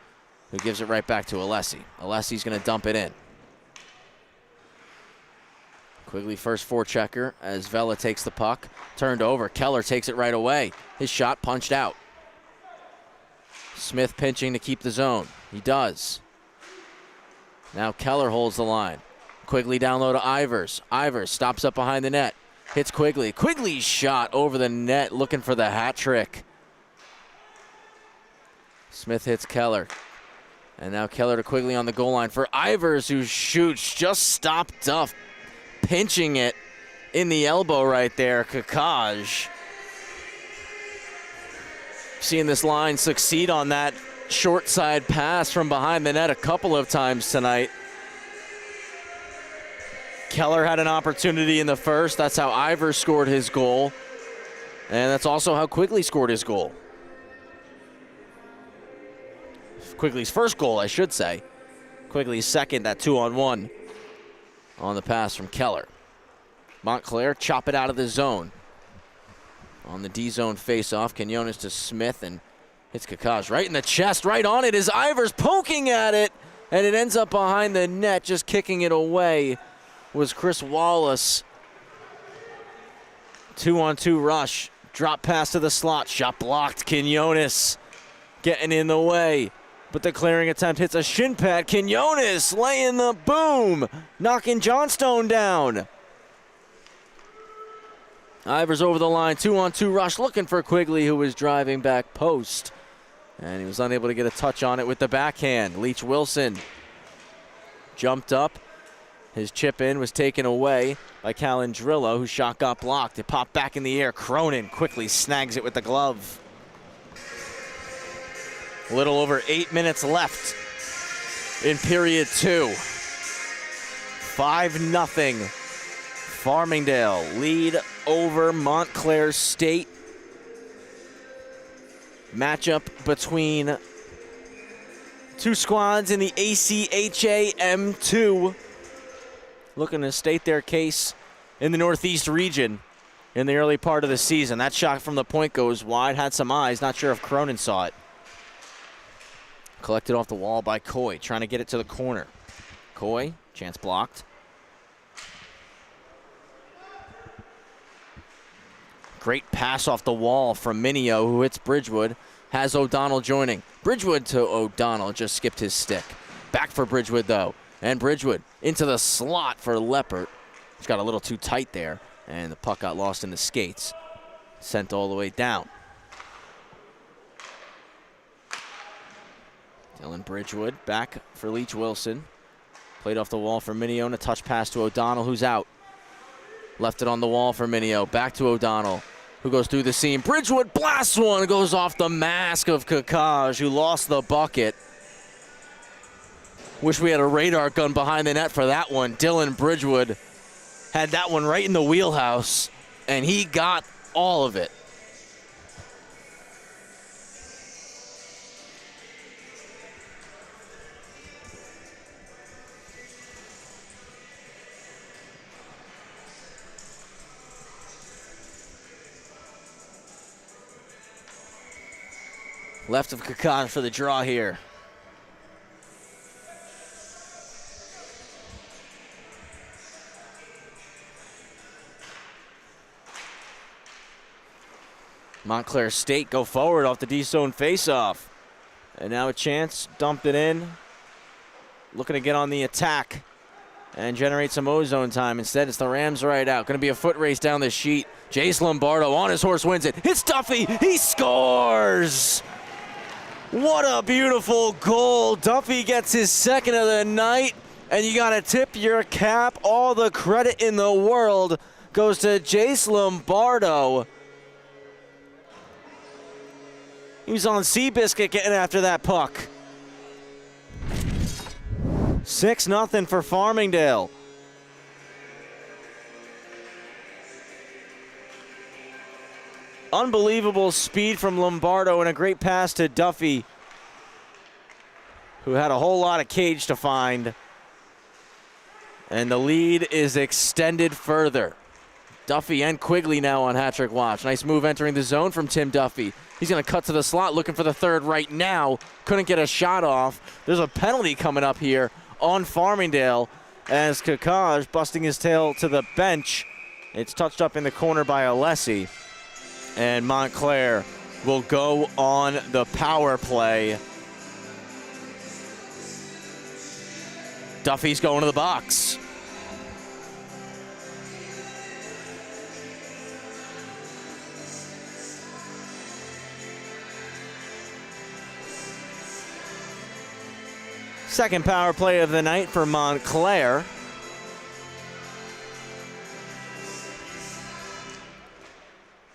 who gives it right back to Alessi. Alessi's going to dump it in. Quigley first forechecker as Vela takes the puck. Turned over. Keller takes it right away. His shot punched out. Smith pinching to keep the zone. He does. Now Keller holds the line. Quigley down low to Ivers. Ivers stops up behind the net. Hits Quigley. Quigley's shot over the net, looking for the hat trick. Smith hits Keller. And now Keller to Quigley on the goal line for Ivers, who shoots. Just stopped up. Pinching it in the elbow right there. Kakaj. Seeing this line succeed on that short side pass from behind the net a couple of times tonight. Keller had an opportunity in the first. That's how Ivers scored his goal. And that's also how Quigley scored his goal. Quigley's first goal, I should say. Quigley's second, that 2-on-1 on the pass from Keller. Montclair chop it out of the zone. On the D-zone face-off, Quinones to Smith and hits Kakaj right in the chest. Right on it is Ivers poking at it. And it ends up behind the net, just kicking it away. Was Chris Wallace. 2-on-2 rush. Drop pass to the slot. Shot blocked. Quinones getting in the way. But the clearing attempt hits a shin pad. Quinones laying the boom. Knocking Johnstone down. Ivers over the line. 2-on-2 rush looking for Quigley, who was driving back post. And he was unable to get a touch on it with the backhand. Leach Wilson jumped up. His chip in was taken away by Calandrillo, whose shot got blocked. It popped back in the air. Cronin quickly snags it with the glove. A little over 8 minutes left in period 2. 5-0. Farmingdale lead over Montclair State. Matchup between Two squads in the ACHA M2 looking to state their case in the Northeast region in the early part of the season. That shot from the point goes wide, had some eyes, not sure if Cronin saw it. Collected off the wall by Coy, trying to get it to the corner. Coy, chance blocked. Great pass off the wall from Minio, who hits Bridgewood. Has O'Donnell joining. Bridgewood to O'Donnell, just skipped his stick. Back for Bridgewood, though. And Bridgewood into the slot for Leppert. He's got a little too tight there, and the puck got lost in the skates. Sent all the way down. Dylan Bridgewood back for Leach Wilson. Played off the wall for Minio, and a touch pass to O'Donnell, who's out. Left it on the wall for Minio. Back to O'Donnell, who goes through the seam. Bridgewood blasts one, goes off the mask of Kakaj, who lost the bucket. Wish we had a radar gun behind the net for that one. Dylan Bridgewood had that one right in the wheelhouse, and he got all of it. Left of Kakan for the draw here. Montclair State go forward off the D-zone faceoff. And now a chance, dumped it in. Looking to get on the attack and generate some O-zone time. Instead, it's the Rams right out. Going to be a foot race down the sheet. Jace Lombardo on his horse wins it. Hits Duffy. He scores! What a beautiful goal. Duffy gets his second of the night, and you got to tip your cap. All the credit in the world goes to Jace Lombardo. He was on Seabiscuit getting after that puck. 6-0 for Farmingdale. Unbelievable speed from Lombardo and a great pass to Duffy, who had a whole lot of cage to find. And the lead is extended further. Duffy and Quigley now on hat-trick watch. Nice move entering the zone from Tim Duffy. He's going to cut to the slot, looking for the third right now. Couldn't get a shot off. There's a penalty coming up here on Farmingdale as Kakaj busting his tail to the bench. It's touched up in the corner by Alessi. And Montclair will go on the power play. Duffy's going to the box. Second power play of the night for Montclair.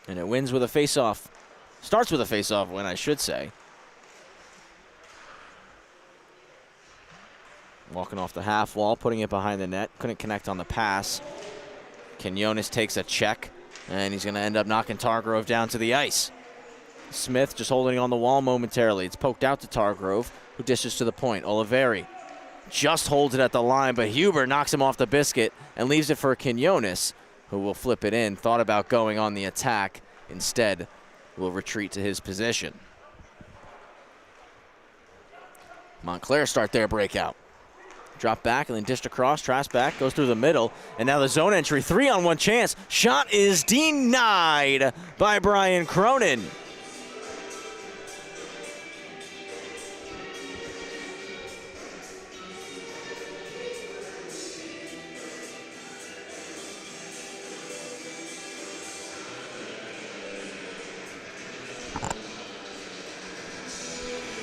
And it wins with a face-off. Starts with a face-off win, I should say. Walking off the half wall, putting it behind the net. Couldn't connect on the pass. Quinones takes a check, and he's going to end up knocking Targrove down to the ice. Smith just holding on the wall momentarily. It's poked out to Targrove, who dishes to the point. Oliveri just holds it at the line, but Huber knocks him off the biscuit and leaves it for Quinones, who will flip it in. Thought about going on the attack. Instead, will retreat to his position. Montclair start their breakout. Drop back and then dished across. Trask back, goes through the middle. And now the zone entry, 3-on-1 chance. Shot is denied by Brian Cronin.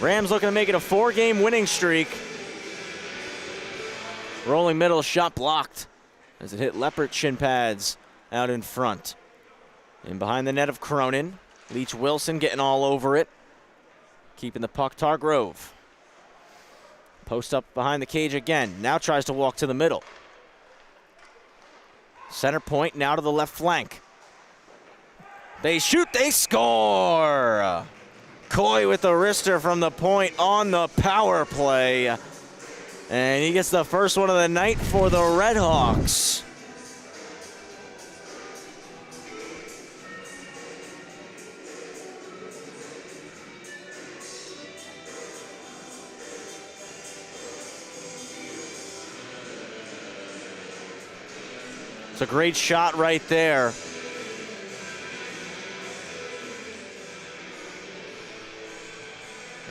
Rams looking to make it a 4-game winning streak. Rolling middle, shot blocked as it hit Leppert shin pads out in front. And behind the net of Cronin, Leach Wilson getting all over it. Keeping the puck, Targrove. Post up behind the cage again. Now tries to walk to the middle. Center point, now to the left flank. They shoot, they score! Coy with the wrister from the point on the power play. And he gets the first one of the night for the Red Hawks. It's a great shot right there.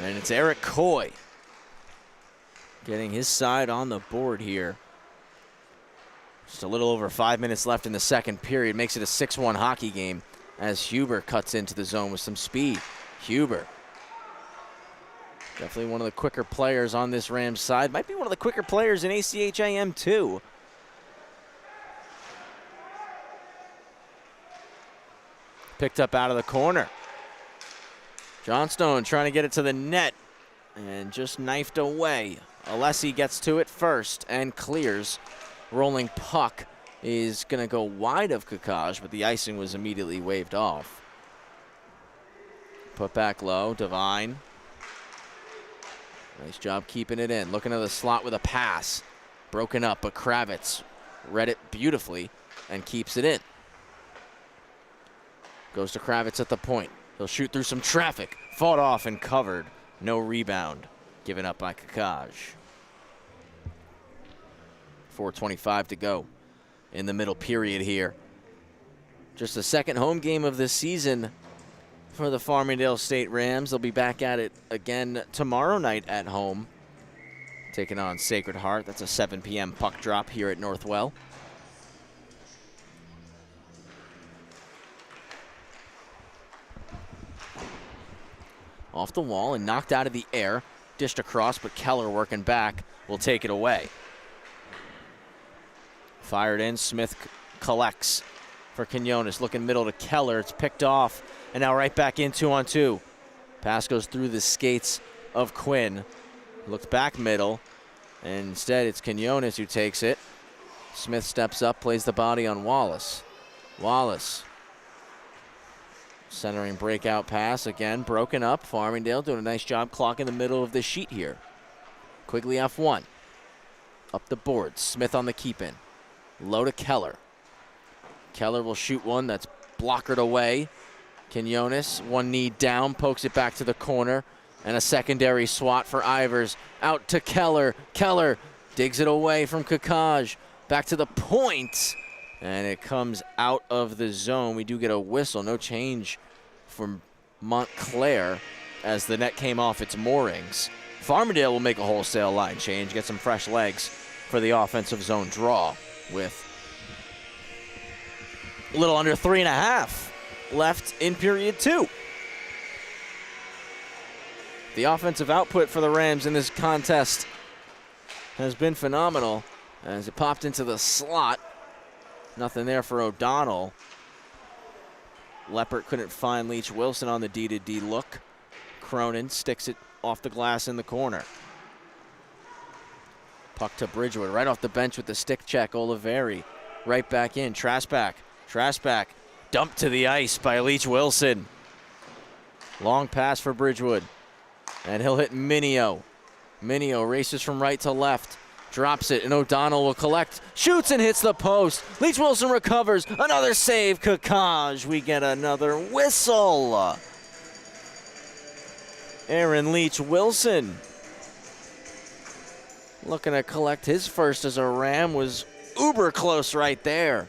And it's Eric Coy getting his side on the board here. Just a little over 5 minutes left in the second period. Makes it a 6-1 hockey game as Huber cuts into the zone with some speed. Huber, definitely one of the quicker players on this Rams side. Might be one of the quicker players in ACHA too. Picked up out of the corner. Johnstone trying to get it to the net and just knifed away. Alessi gets to it first and clears. Rolling puck is going to go wide of Kakaj, but the icing was immediately waved off. Put back low, Devine. Nice job keeping it in. Looking at the slot with a pass. Broken up, but Kravitz read it beautifully and keeps it in. Goes to Kravitz at the point. He'll shoot through some traffic. Fought off and covered. No rebound. Given up by Kakaj. 4:25 to go in the middle period here. Just the second home game of the season for the Farmingdale State Rams. They'll be back at it again tomorrow night at home. Taking on Sacred Heart. That's a 7 p.m. puck drop here at Northwell. Off the wall and knocked out of the air. Dished across, but Keller working back will take it away. Fired in, Smith collects for Quinones. Looking middle to Keller, it's picked off. And now right back in 2-on-2. Pass goes through the skates of Quinn. Looked back middle, and instead it's Quinones who takes it. Smith steps up, plays the body on Wallace. Wallace. Centering breakout pass again, broken up. Farmingdale doing a nice job clocking the middle of the sheet here. Quigley F1. Up the board. Smith on the keep in. Low to Keller. Keller will shoot one that's blockered away. Quinones, one knee down, pokes it back to the corner. And a secondary swat for Ivers. Out to Keller. Keller digs it away from Kakaj. Back to the point. And it comes out of the zone. We do get a whistle. No change from Montclair as the net came off its moorings. Farmingdale will make a wholesale line change, get some fresh legs for the offensive zone draw with a little under 3.5 left in period 2. The offensive output for the Rams in this contest has been phenomenal as it popped into the slot. Nothing there for O'Donnell. Leppert couldn't find Leach Wilson on the D-to-D look. Cronin sticks it off the glass in the corner. Puck to Bridgewood, right off the bench with the stick check. Oliveri, right back in. Trasback, dumped to the ice by Leach Wilson. Long pass for Bridgewood, and he'll hit Minio. Minio races from right to left. Drops it, and O'Donnell will collect. Shoots and hits the post. Leach Wilson recovers. Another save, Kakaj. We get another whistle. Aaron Leach Wilson looking to collect his first as a Ram. Was uber close right there.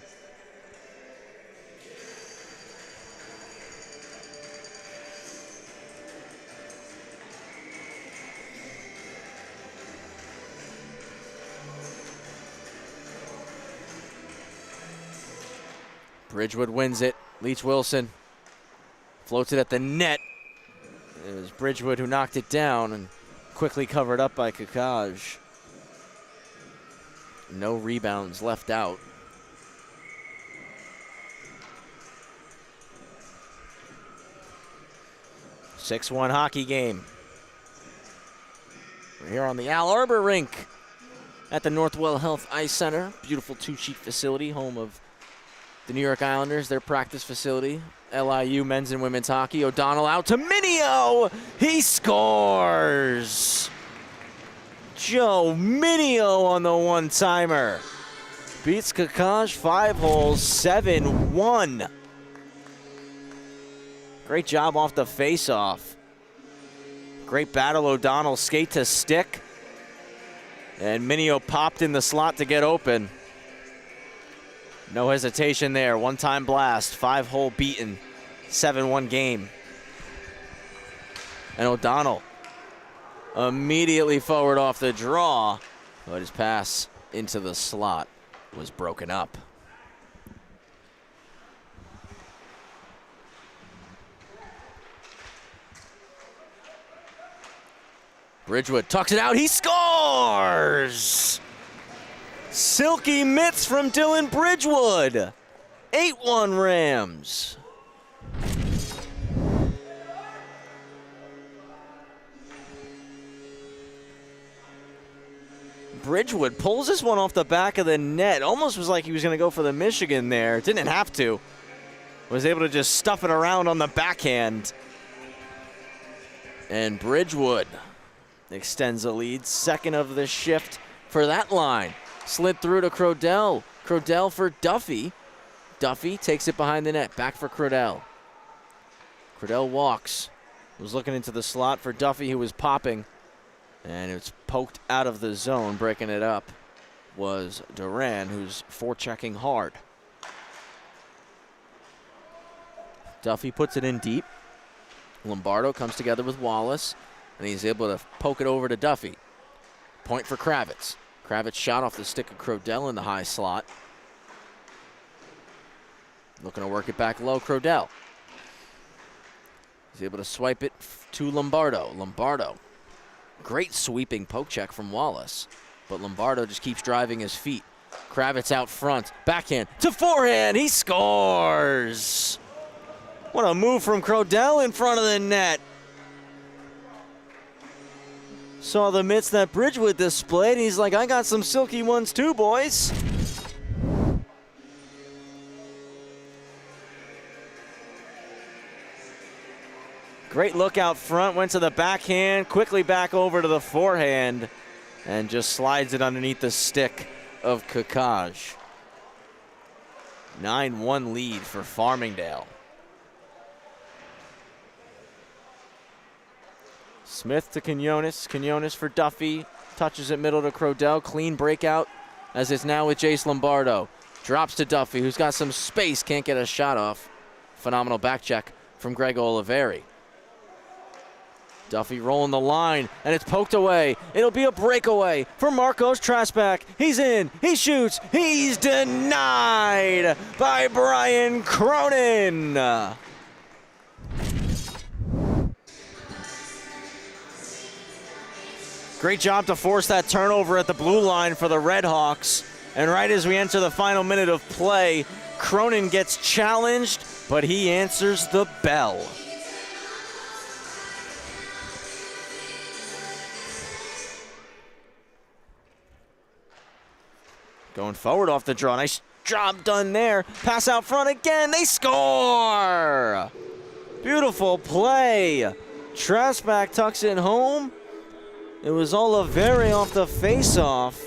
Bridgewood wins it. Leach Wilson floats it at the net. It was Bridgewood who knocked it down and quickly covered up by Kakaj. No rebounds left out. A 6-1 hockey game. We're here on the Al Arbor rink at the Northwell Health Ice Center. Beautiful two-sheet facility, home of the New York Islanders, their practice facility, LIU men's and women's hockey. O'Donnell out to Minio. He scores. Joe Minio on the one-timer. Beats Kakash 5-hole 7-1. Great job off the face-off. Great battle, O'Donnell skate to stick. And Minio popped in the slot to get open. No hesitation there, one-time blast, 5-hole beaten, 7-1 game. And O'Donnell immediately forward off the draw, but his pass into the slot was broken up. Bridgewood tucks it out, he scores! Silky mitts from Dylan Bridgewood. 8-1 Rams. Bridgewood pulls this one off the back of the net. Almost was like he was going to go for the Michigan there. Didn't have to. Was able to just stuff it around on the backhand. And Bridgewood extends the lead. Second of the shift for that line. Slid through to Crodell. Crodell for Duffy. Duffy takes it behind the net. Back for Crodell. Crodell walks. Was looking into the slot for Duffy, who was popping. And it's poked out of the zone. Breaking it up was Duran, who's forechecking hard. Duffy puts it in deep. Lombardo comes together with Wallace, and he's able to poke it over to Duffy. Point for Kravitz. Kravitz shot off the stick of Crodell in the high slot. Looking to work it back low, Crodell. He's able to swipe it to Lombardo. Lombardo. Great sweeping poke check from Wallace, but Lombardo just keeps driving his feet. Kravitz out front. Backhand to forehand. He scores. What a move from Crodell in front of the net. Saw the mitts that Bridgewood displayed. He's like, I got some silky ones too, boys. Great look out front, went to the backhand, quickly back over to the forehand, and just slides it underneath the stick of Kakaj. 9-1 lead for Farmingdale. Smith to Quinones. Quinones for Duffy. Touches it middle to Crodell. Clean breakout as it's now with Jace Lombardo. Drops to Duffy, who's got some space. Can't get a shot off. Phenomenal back check from Greg Oliveri. Duffy rolling the line, and it's poked away. It'll be a breakaway for Marcos Trasback. He's in. He shoots. He's denied by Brian Cronin. Great job to force that turnover at the blue line for the Redhawks. And right as we enter the final minute of play, Cronin gets challenged, but he answers the bell. Going forward off the draw. Nice job done there. Pass out front again. They score! Beautiful play. Trasback tucks it home. It was Oliveri off the face-off.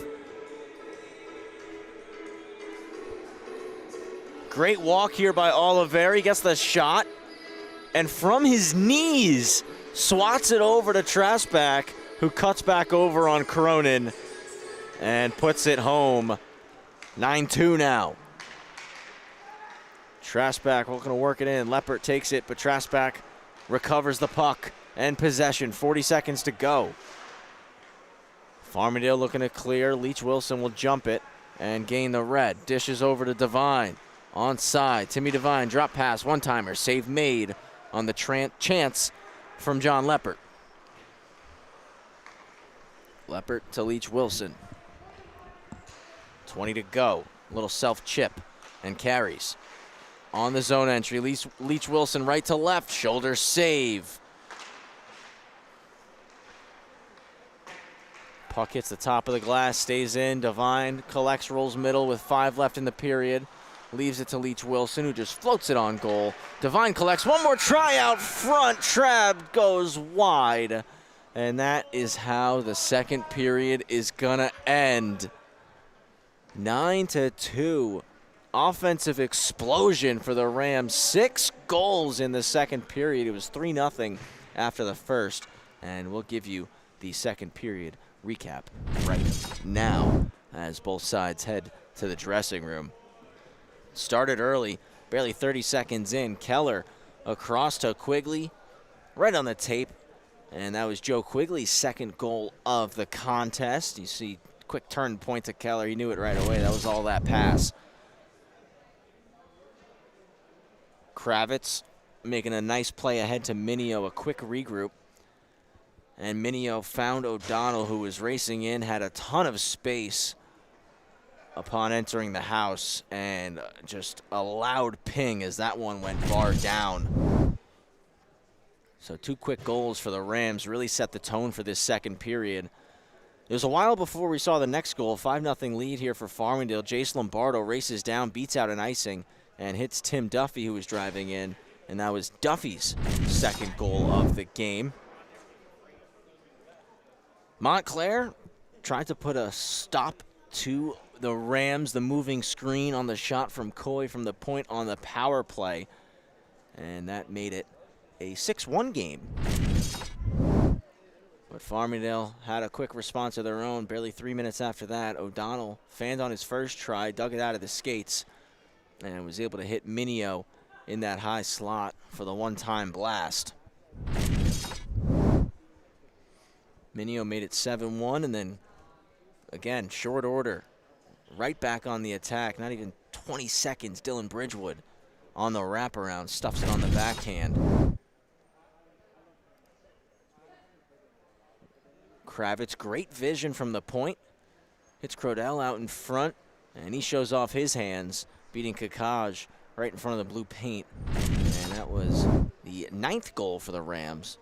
Great walk here by Oliveri. Gets the shot. And from his knees, swats it over to Trasback, who cuts back over on Cronin and puts it home. 9-2 now. Trasback looking to work it in. Leppert takes it, but Trasback recovers the puck and possession. 40 seconds to go. Farmingdale looking to clear. Leach Wilson will jump it and gain the red. Dishes over to Devine. Onside. Timmy Devine, drop pass, one-timer. Save made on the chance from John Leppert. Leppert to Leach Wilson. 20 to go. Little self-chip and carries. On the zone entry, Leach Wilson right to left. Shoulder save. Puck hits the top of the glass, stays in. Devine collects, rolls middle with 5 left in the period. leaves it to Leach Wilson, who just floats it on goal. Devine collects one more try out front. Trav goes wide. And that is how the second period is going to end. 9-2. Offensive explosion for the Rams. 6 goals in the second period. It was 3-0 after the first. And we'll give you the second period recap right now as both sides head to the dressing room. Started early, barely 30 seconds in. Keller across to Quigley, right on the tape. And that was Joe Quigley's second goal of the contest. You see, quick turn point to Keller. He knew it right away. That was all that pass. Kravitz making a nice play ahead to Minio, a quick regroup. And Minio found O'Donnell, who was racing in, had a ton of space upon entering the house, and just a loud ping as that one went far down. So 2 quick goals for the Rams really set the tone for this second period. It was a while before we saw the next goal. 5-0 lead here for Farmingdale. Jace Lombardo races down, beats out an icing, and hits Tim Duffy, who was driving in. And that was Duffy's second goal of the game. Montclair tried to put a stop to the Rams, the moving screen on the shot from Coy from the point on the power play. And that made it a 6-1 game. But Farmingdale had a quick response of their own. Barely 3 minutes after that, O'Donnell fanned on his first try, dug it out of the skates, and was able to hit Minio in that high slot for the one-time blast. Minio made it 7-1, and then, again, short order, right back on the attack. Not even 20 seconds, Dylan Bridgewood on the wraparound, stuffs it on the backhand. Kravitz, great vision from the point. Hits Crodell out in front, and he shows off his hands, beating Kakaj right in front of the blue paint. And that was the 9th goal for the Rams.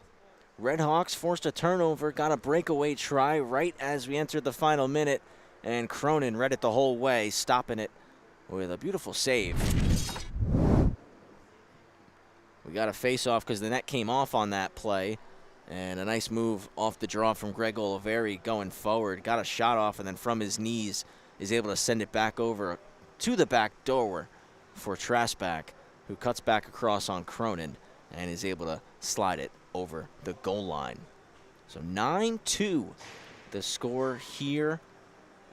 Redhawks forced a turnover, got a breakaway try right as we entered the final minute, and Cronin read it the whole way, stopping it with a beautiful save. We got a face-off because the net came off on that play, and a nice move off the draw from Greg Oliveri going forward. Got a shot off, and then from his knees is able to send it back over to the back door for Trasback, who cuts back across on Cronin and is able to slide it over the goal line. So 9-2 the score here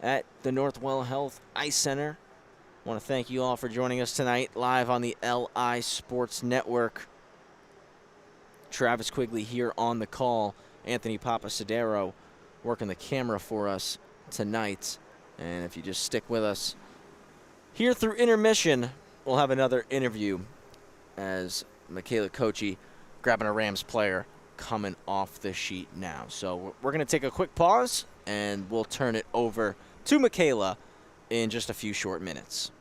at the Northwell Health Ice Center. I want to thank you all for joining us tonight live on the LI Sports Network. Travis Quigley here on the call. Anthony Papasadero working the camera for us tonight. And if you just stick with us here through intermission, we'll have another interview as Michaela Kochi grabbing a Rams player coming off the sheet now. So we're going to take a quick pause, and we'll turn it over to Michaela in just a few short minutes.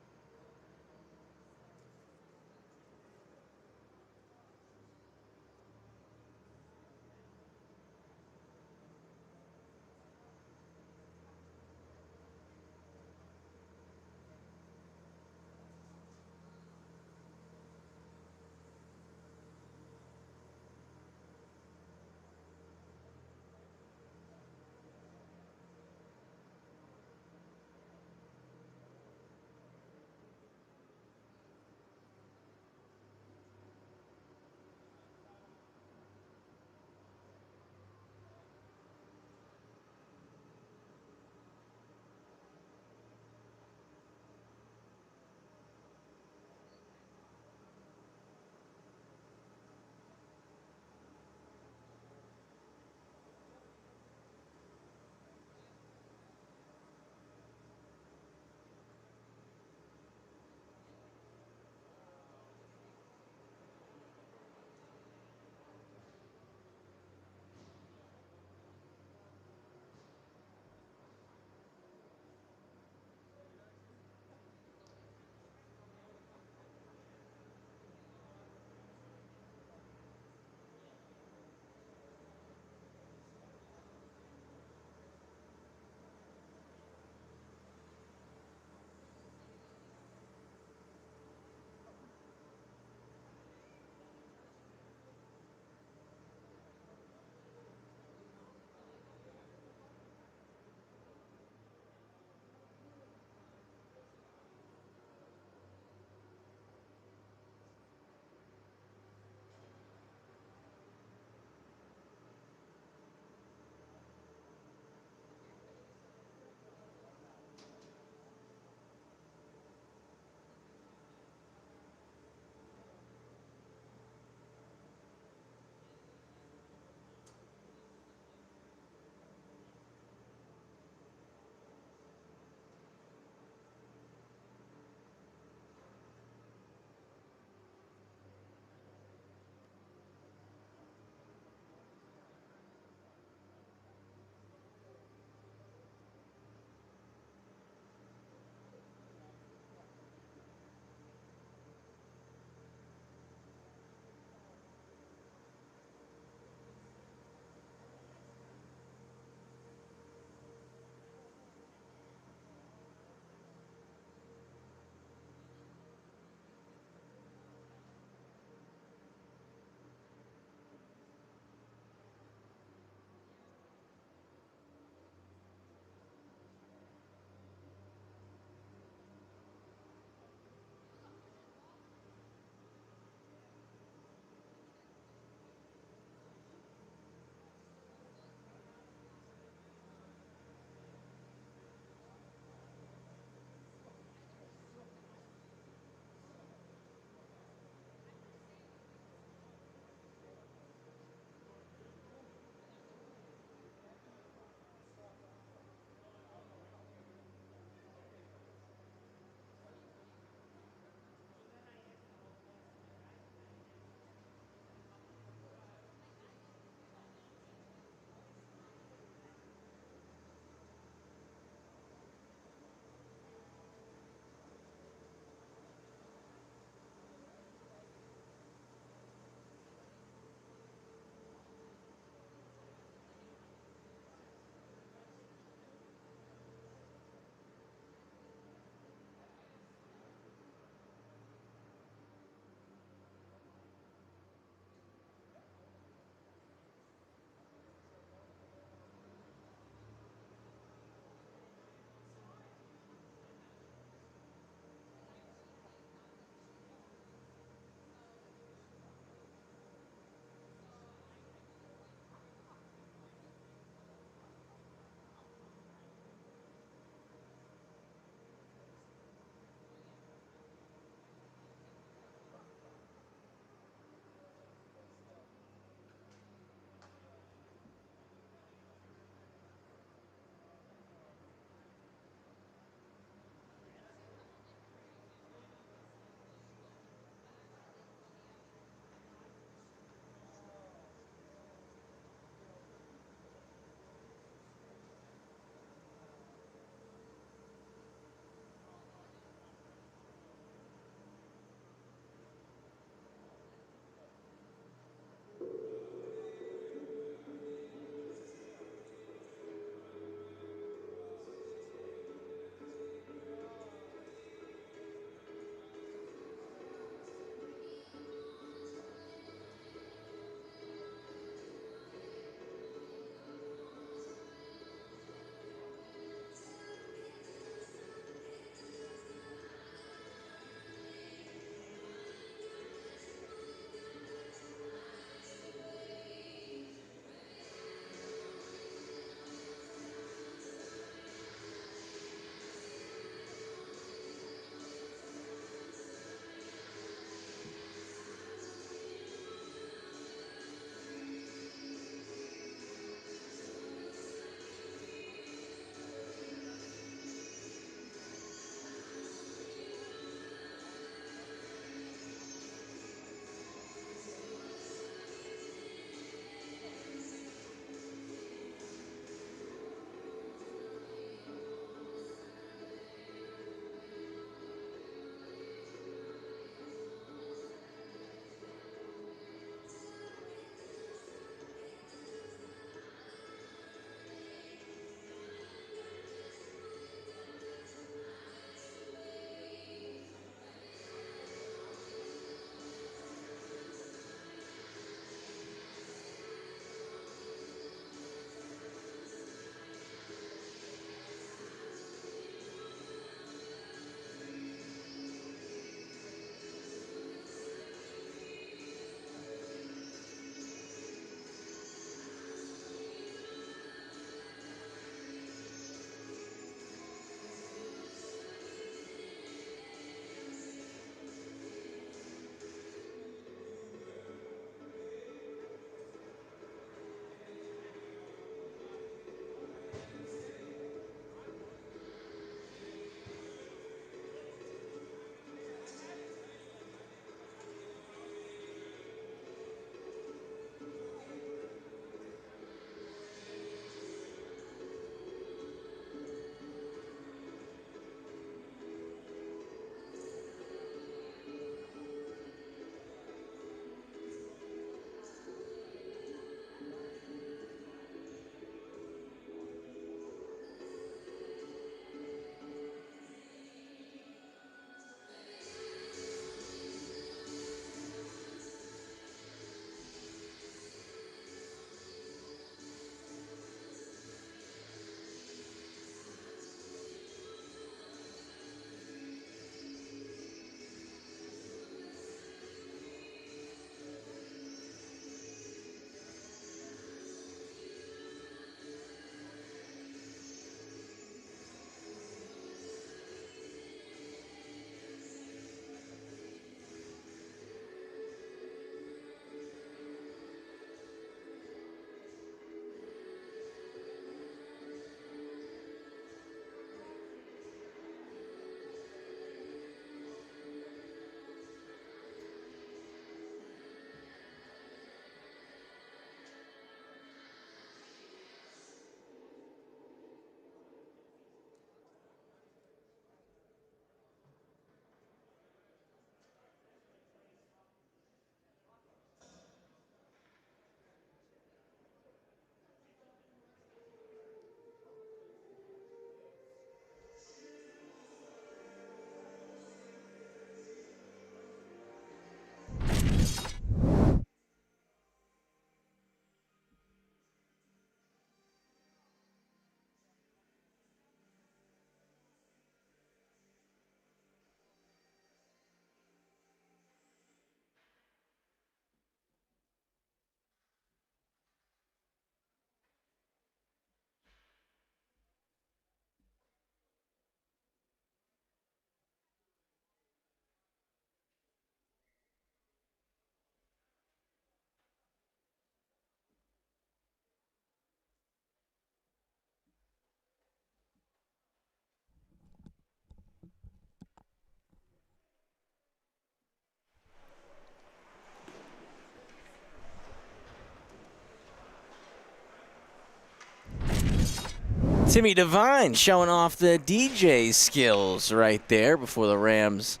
Timmy Devine showing off the DJ skills right there before the Rams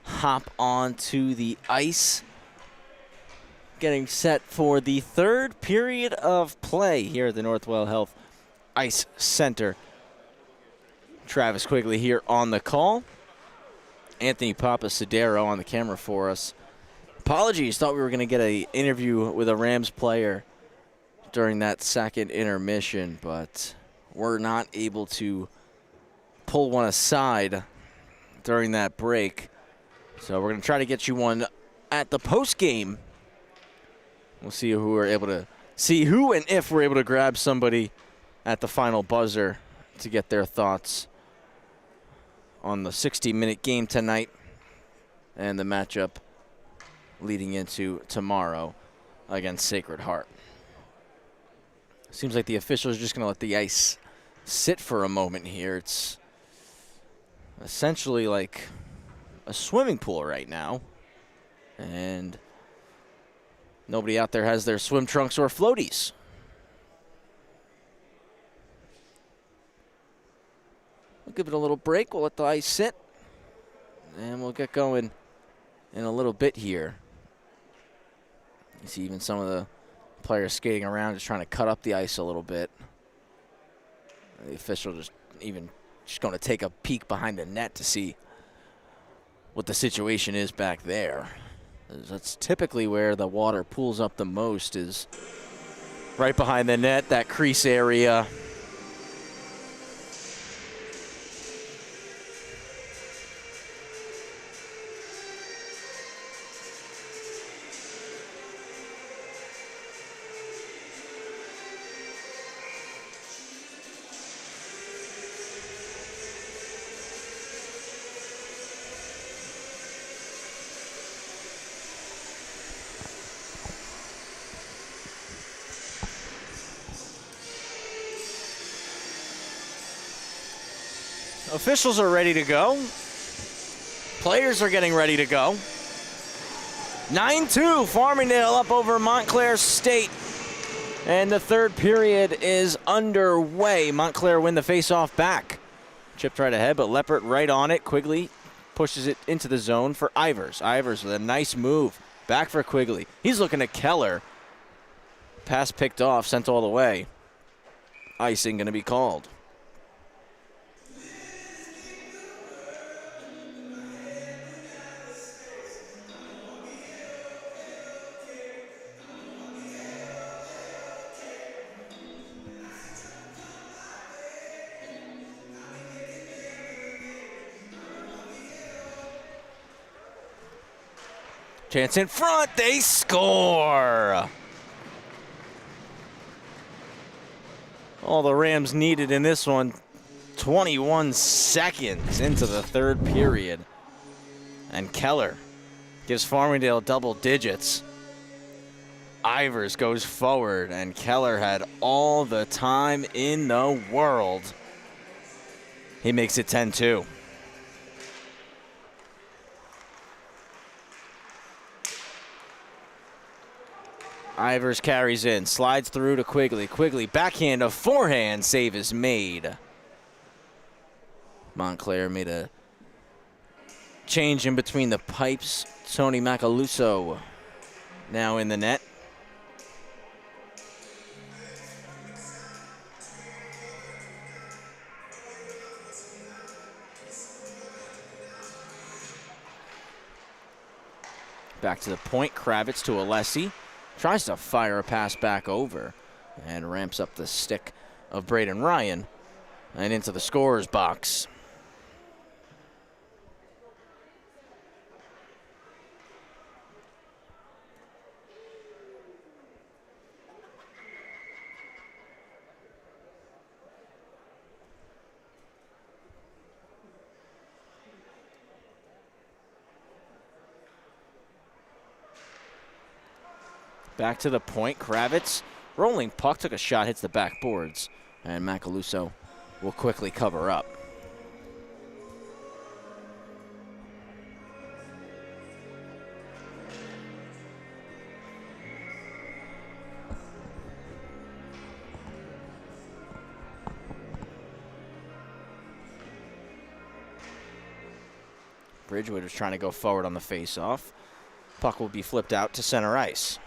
hop onto the ice. Getting set for the third period of play here at the Northwell Health Ice Center. Travis Quigley here on the call. Anthony Papasadero on the camera for us. Apologies, thought we were going to get an interview with a Rams player during that second intermission, but we're not able to pull one aside during that break. So we're going to try to get you one at the post game. We'll see who we're able to see who and if we're able to grab somebody at the final buzzer to get their thoughts on the 60-minute game tonight and the matchup leading into tomorrow against Sacred Heart. Seems like the officials are just going to let the ice sit for a moment here. It's essentially like a swimming pool right now, and nobody out there has their swim trunks or floaties. We'll give it a little break. We'll let the ice sit, and we'll get going in a little bit here. You see even some of the players skating around, just trying to cut up the ice a little bit. The official just going to take a peek behind the net to see what the situation is back there. That's typically where the water pools up the most, is right behind the net, that crease area. Officials are ready to go. Players are getting ready to go. 9-2, Farmingdale up over Montclair State. And the third period is underway. Montclair win the face-off back. Chipped right ahead, but Leppert right on it. Quigley pushes it into the zone for Ivers. Ivers with a nice move. Back for Quigley. He's looking at Keller. Pass picked off, sent all the way. Icing going to be called. Chance in front, they score! All the Rams needed in this one, 21 seconds into the third period. And Keller gives Farmingdale double digits. Ivers goes forward, and Keller had all the time in the world. He makes it 10-2. Ivers carries in, slides through to Quigley. Quigley, backhand of forehand, save is made. Montclair made a change in between the pipes. Tony Macaluso now in the net. Back to the point, Kravitz to Alessi. Tries to fire a pass back over and ramps up the stick of Braden Ryan and into the scorer's box. Back to the point, Kravitz. Rolling puck, took a shot, hits the backboards. And Macaluso will quickly cover up. Bridgewood is trying to go forward on the face-off. Puck will be flipped out to center ice.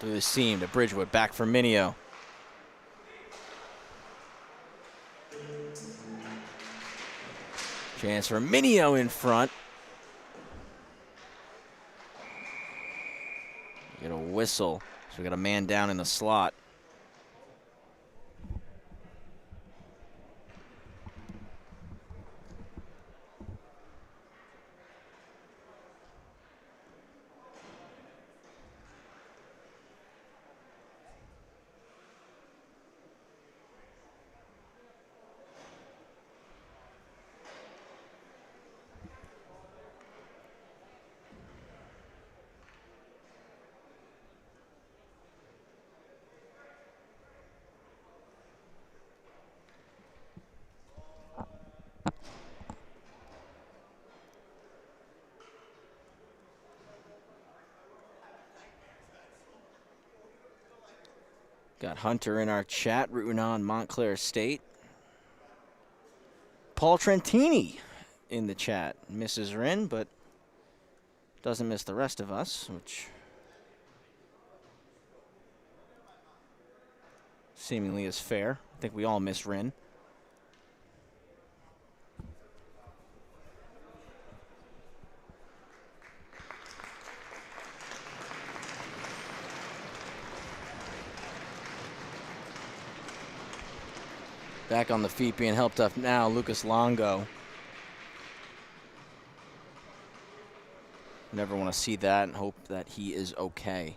Through the seam to Bridgewood, back for Minio. Chance for Minio in front. Get a whistle, so we got a man down in the slot. Got Hunter in our chat, rooting on Montclair State. Paul Trentini in the chat. Misses Rin, but doesn't miss the rest of us, which seemingly is fair. I think we all miss Rin. Back on the feet, being helped up now, Lucas Longo. Never want to see that and hope that he is okay.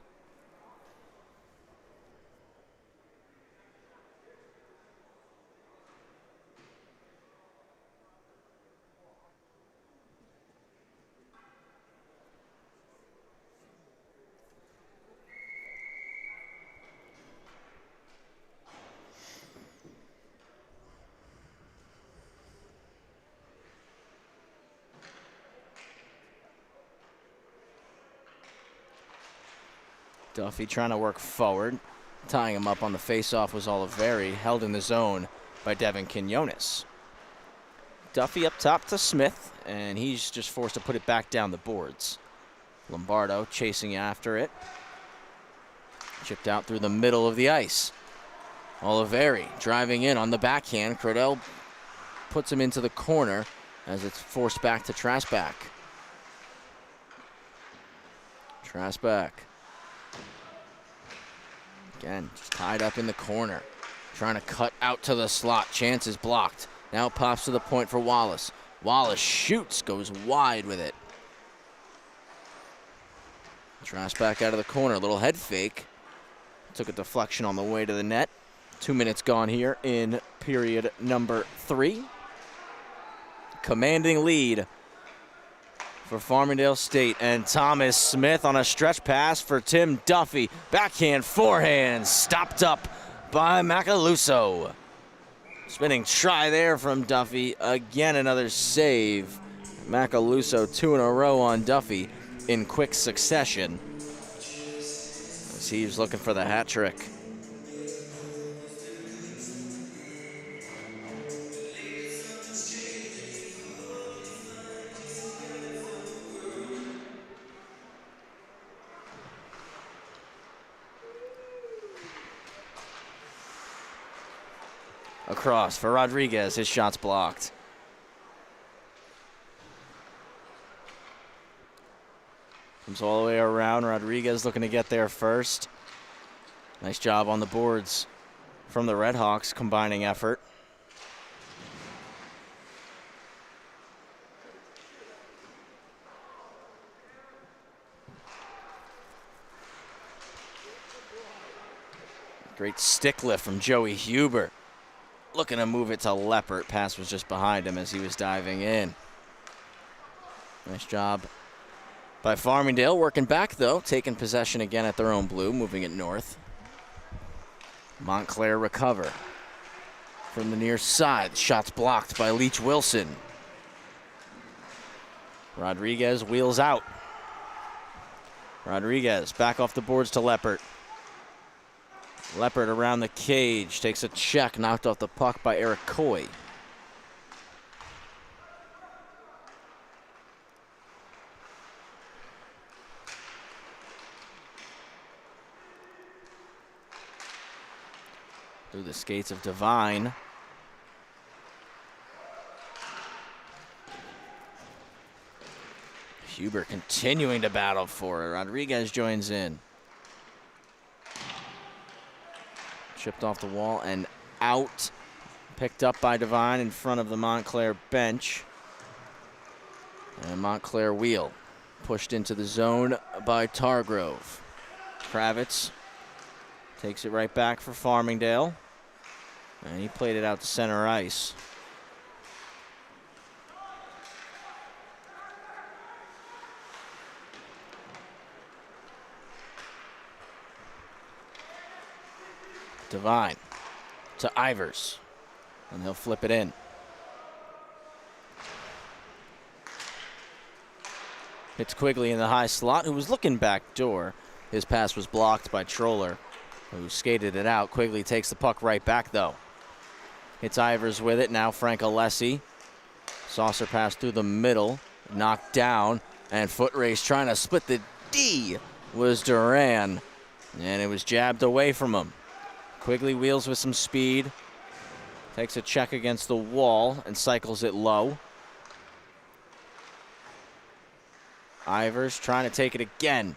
Duffy trying to work forward. Tying him up on the faceoff was Oliveri, held in the zone by Devin Quinones. Duffy up top to Smith, and he's just forced to put it back down the boards. Lombardo chasing after it. Chipped out through the middle of the ice. Oliveri driving in on the backhand. Cradell puts him into the corner as it's forced back to Trasback. Trasback. Again, just tied up in the corner. Trying to cut out to the slot. Chance is blocked. Now pops to the point for Wallace. Wallace shoots, goes wide with it. Trasback out of the corner. Little head fake. Took a deflection on the way to the net. 2 minutes gone here in period number 3. Commanding lead for Farmingdale State, and Thomas Smith on a stretch pass for Tim Duffy. Backhand, forehand, stopped up by Macaluso. Spinning try there from Duffy. Again, another save. Macaluso 2 in a row on Duffy in quick succession, as he's looking for the hat trick. Across for Rodriguez, his shot's blocked. Comes all the way around, Rodriguez looking to get there first. Nice job on the boards from the Redhawks, combining effort. Great stick lift from Joey Huber. Looking to move it to Leppert. Pass was just behind him as he was diving in. Nice job by Farmingdale. Working back, though. Taking possession again at their own blue. Moving it north. Montclair recover from the near side. Shots blocked by Leach Wilson. Rodriguez wheels out. Rodriguez back off the boards to Leppert. Leopard around the cage, takes a check, knocked off the puck by Eric Coy. Through the skates of Devine. Huber continuing to battle for it. Rodriguez joins in. Chipped off the wall and out. Picked up by Devine in front of the Montclair bench. And Montclair wheel. Pushed into the zone by Targrove. Kravitz takes it right back for Farmingdale. And he played it out to center ice. Devine to Ivers, and he'll flip it in. Hits Quigley in the high slot, who was looking back door. His pass was blocked by Troller, who skated it out. Quigley takes the puck right back, though. Hits Ivers with it. Now Frank Alessi. Saucer pass through the middle. Knocked down. And foot race trying to split the D was Duran. And it was jabbed away from him. Quigley wheels with some speed. Takes a check against the wall and cycles it low. Ivers trying to take it again.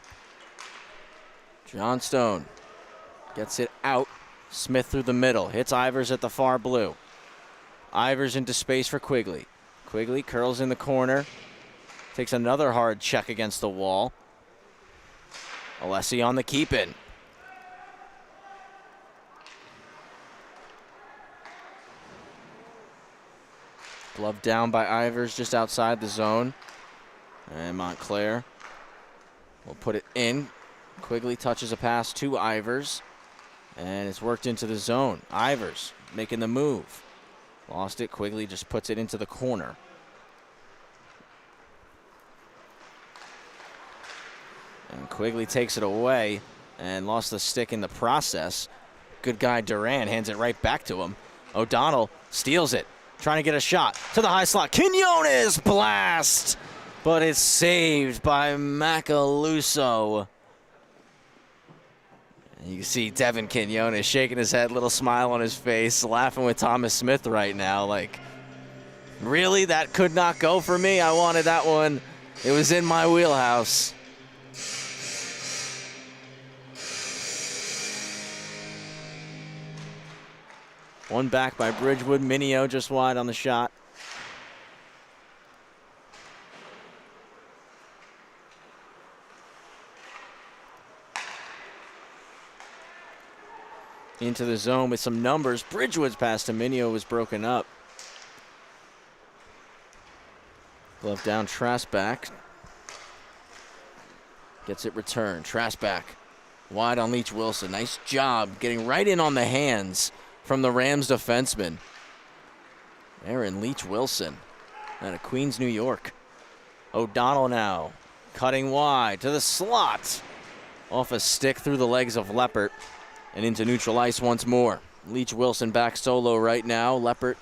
Johnstone gets it out. Smith through the middle. Hits Ivers at the far blue. Ivers into space for Quigley. Quigley curls in the corner. Takes another hard check against the wall. Alessi on the keep-in. Glove down by Ivers just outside the zone. And Montclair will put it in. Quigley touches a pass to Ivers. And it's worked into the zone. Ivers making the move. Lost it. Quigley just puts it into the corner. And Quigley takes it away and lost the stick in the process. Good guy Duran hands it right back to him. O'Donnell steals it. Trying to get a shot to the high slot. Quinones blast! But it's saved by Macaluso. You can see Devin Quinones shaking his head, little smile on his face, laughing with Thomas Smith right now. Like, really? That could not go for me? I wanted that one. It was in my wheelhouse. One back by Bridgewood. Minio just wide on the shot. Into the zone with some numbers. Bridgewood's pass to Minio was broken up. Glove down, Trasback. Gets it returned. Trasback wide on Leach Wilson. Nice job getting right in on the hands from the Rams defenseman. Aaron Leach Wilson out of Queens, New York. O'Donnell now cutting wide to the slot. Off a stick through the legs of Leppert and into neutral ice once more. Leach Wilson back solo right now. Leppert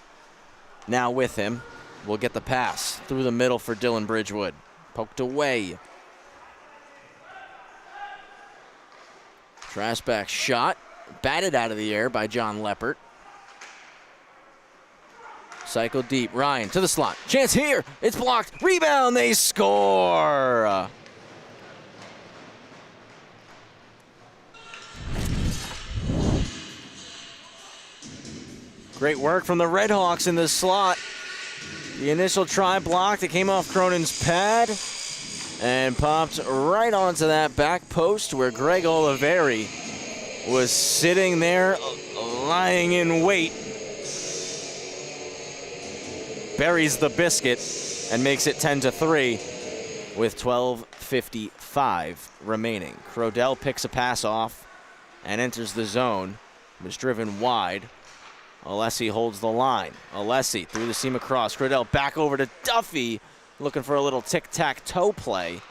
now with him. Will get the pass through the middle for Dylan Bridgewood. Poked away. Trasback shot. Batted out of the air by John Leppert. Cycle deep. Ryan to the slot. Chance here. It's blocked. Rebound. They score. Great work from the Redhawks in the slot. The initial try blocked. It came off Cronin's pad and popped right onto that back post where Greg Oliveri was sitting there, lying in wait. Buries the biscuit and makes it 10-3 with 12:55 remaining. Crodell picks a pass off and enters the zone. Was driven wide. Alessi holds the line. Alessi through the seam across. Crodell back over to Duffy, looking for a little tic-tac-toe play.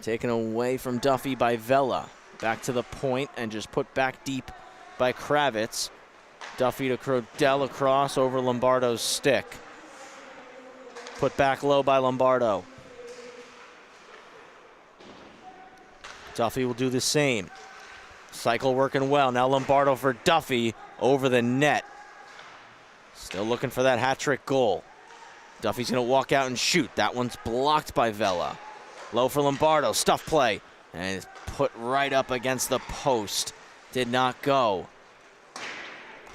Taken away from Duffy by Vela. Back to the point and just put back deep by Kravitz. Duffy to Crodell across over Lombardo's stick. Put back low by Lombardo. Duffy will do the same. Cycle working well. Now Lombardo for Duffy over the net. Still looking for that hat trick goal. Duffy's going to walk out and shoot. That one's blocked by Vela. Low for Lombardo. Stuff play. And it's put right up against the post. Did not go.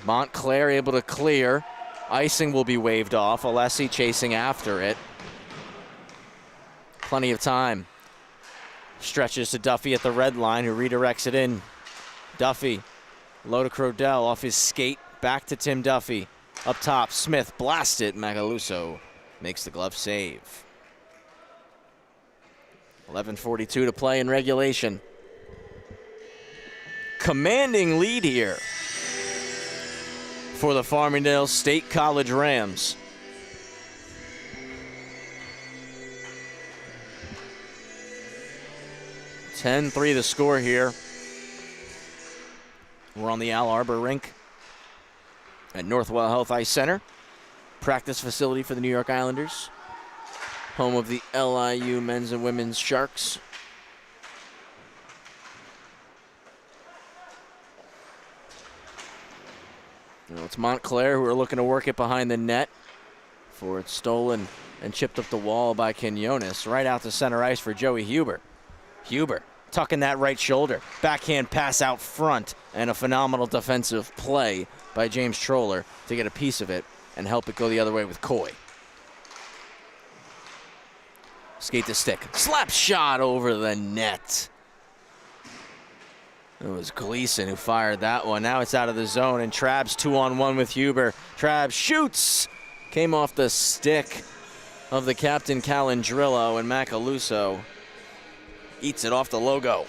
Montclair able to clear. Icing will be waved off. Alessi chasing after it. Plenty of time. Stretches to Duffy at the red line, who redirects it in. Duffy, low to Crodell, off his skate, back to Tim Duffy. Up top, Smith blasts it. Macaluso makes the glove save. 11:42 to play in regulation. Commanding lead here for the Farmingdale State College Rams. (10-3) the score here. We're on the Al Arbor rink at Northwell Health Ice Center, practice facility for the New York Islanders, home of the LIU men's and women's Sharks. Well, it's Montclair who are looking to work it behind the net. For it's stolen and chipped up the wall by Quinones. Right out to center ice for Joey Huber. Huber tucking that right shoulder. Backhand pass out front. And a phenomenal defensive play by James Troller to get a piece of it and help it go the other way with Coy. Skate to stick. Slap shot over the net. It was Gleason who fired that one. Now it's out of the zone, and Trabb's 2-on-1 with Huber. Trabb shoots. Came off the stick of the captain, Calandrillo, and Macaluso eats it off the logo.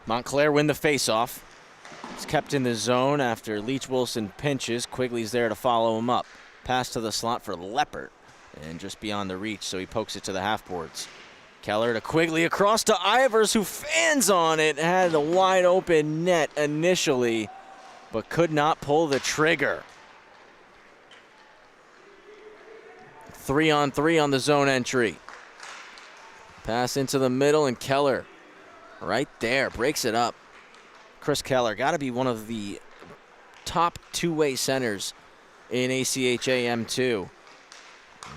Montclair win the faceoff. It's kept in the zone after Leach Wilson pinches. Quigley's there to follow him up. Pass to the slot for Leppert, and just beyond the reach, so he pokes it to the half boards. Keller to Quigley, across to Ivers, who fans on it. Had a wide open net initially, but could not pull the trigger. 3-on-3 on the zone entry. Pass into the middle, and Keller right there breaks it up. Chris Keller, got to be one of the top two-way centers in ACHA M2.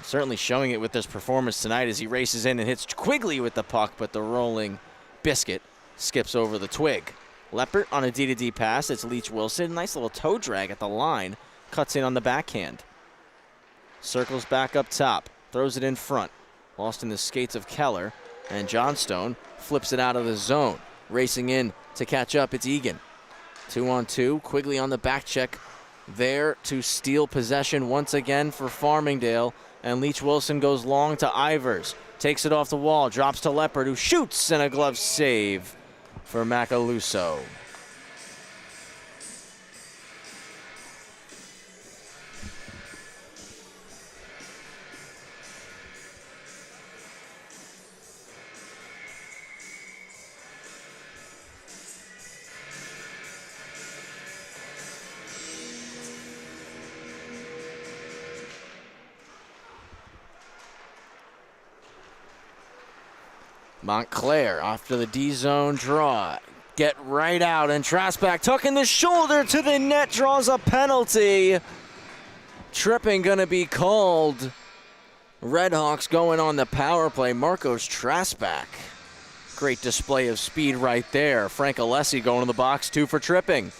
Certainly showing it with this performance tonight as he races in and hits Quigley with the puck, but the rolling Biscuit skips over the twig. Leppert on a D-to-D pass. It's Leach Wilson. Nice little toe drag at the line. Cuts in on the backhand. Circles back up top. Throws it in front. Lost in the skates of Keller. And Johnstone flips it out of the zone. Racing in to catch up, it's Egan. 2-on-2, Quigley on the back check. There to steal possession once again for Farmingdale. And Leach Wilson goes long to Ivers. Takes it off the wall, drops to Leppert, who shoots, and a glove save for Macaluso. Montclair after the D-zone draw. Get right out, and Traskback tucking the shoulder to the net, draws a penalty. Tripping gonna be called. Redhawks going on the power play. Marcos Traskback. Great display of speed right there. Frank Alessi going to the box too for tripping.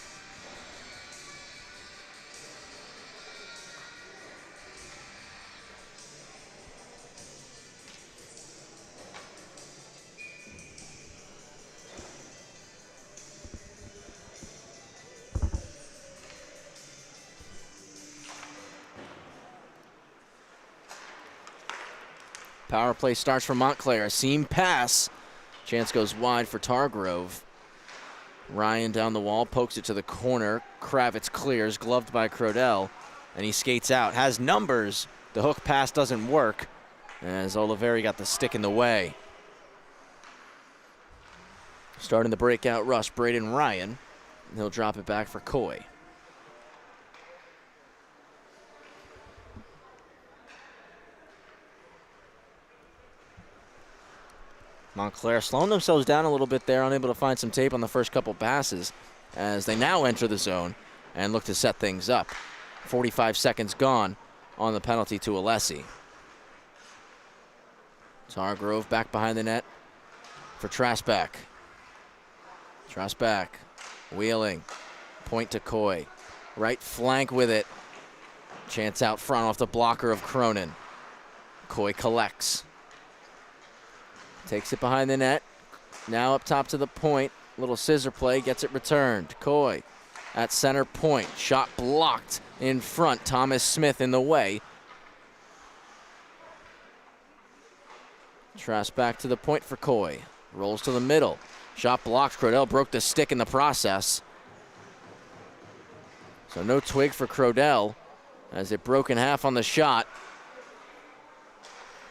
Power play starts for Montclair. A seam pass. Chance goes wide for Targrove. Ryan down the wall, pokes it to the corner. Kravitz clears, gloved by Crodell, and he skates out. Has numbers. The hook pass doesn't work, as Oliveri got the stick in the way. Starting the breakout rush, Braden Ryan. He'll drop it back for Coy. Montclair slowing themselves down a little bit there, unable to find some tape on the first couple passes as they now enter the zone and look to set things up. 45 seconds gone on the penalty to Alessi. Targrove back behind the net for Trasback. Trasback wheeling, point to Coy. Right flank with it. Chance out front off the blocker of Cronin. Coy collects. Takes it behind the net. Now up top to the point. Little scissor play, gets it returned. Coy at center point. Shot blocked in front. Thomas Smith in the way. Trash back to the point for Coy. Rolls to the middle. Shot blocked. Crodell broke the stick in the process. So no twig for Crodell as it broke in half on the shot.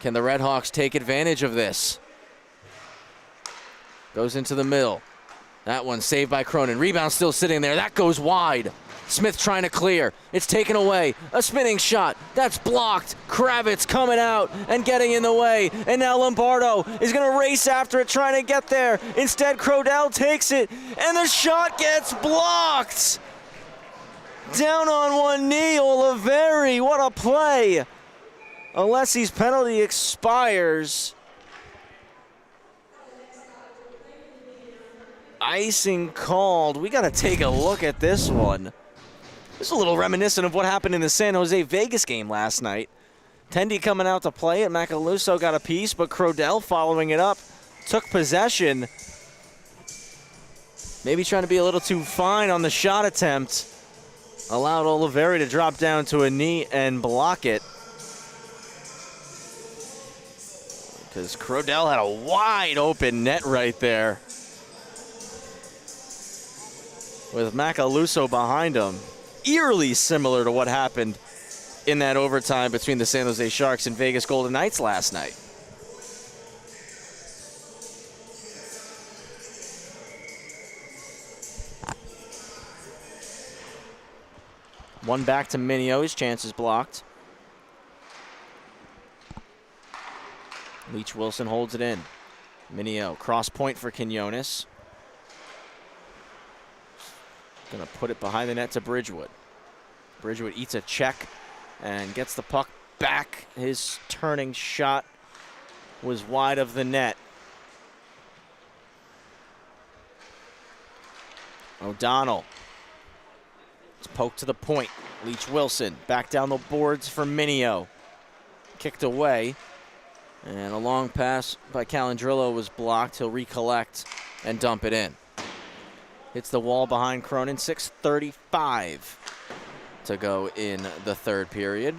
Can the Redhawks take advantage of this? Goes into the middle. That one saved by Cronin. Rebound still sitting there. That goes wide. Smith trying to clear. It's taken away. A spinning shot. That's blocked. Kravitz coming out and getting in the way. And now Lombardo is going to race after it, trying to get there. Instead, Crodell takes it, and the shot gets blocked. Down on one knee, Oliveri. What a play. Alessi's penalty expires. Icing called. We got to take a look at this one. This is a little reminiscent of what happened in the San Jose Vegas game last night. Tendy coming out to play it. Macaluso got a piece, but Crodell following it up took possession. Maybe trying to be a little too fine on the shot attempt. Allowed Oliveri to drop down to a knee and block it. Because Crodell had a wide open net right there, with Macaluso behind him. Eerily similar to what happened in that overtime between the San Jose Sharks and Vegas Golden Knights last night. One back to Minio, his chance is blocked. Leach Wilson holds it in. Minio, cross point for Quinones. Gonna put it behind the net to Bridgewood. Bridgewood eats a check and gets the puck back. His turning shot was wide of the net. O'Donnell. It's poked to the point. Leach Wilson back down the boards for Minio. Kicked away. And a long pass by Calandrillo was blocked. He'll recollect and dump it in. Hits the wall behind Cronin. 6:35 to go in the third period.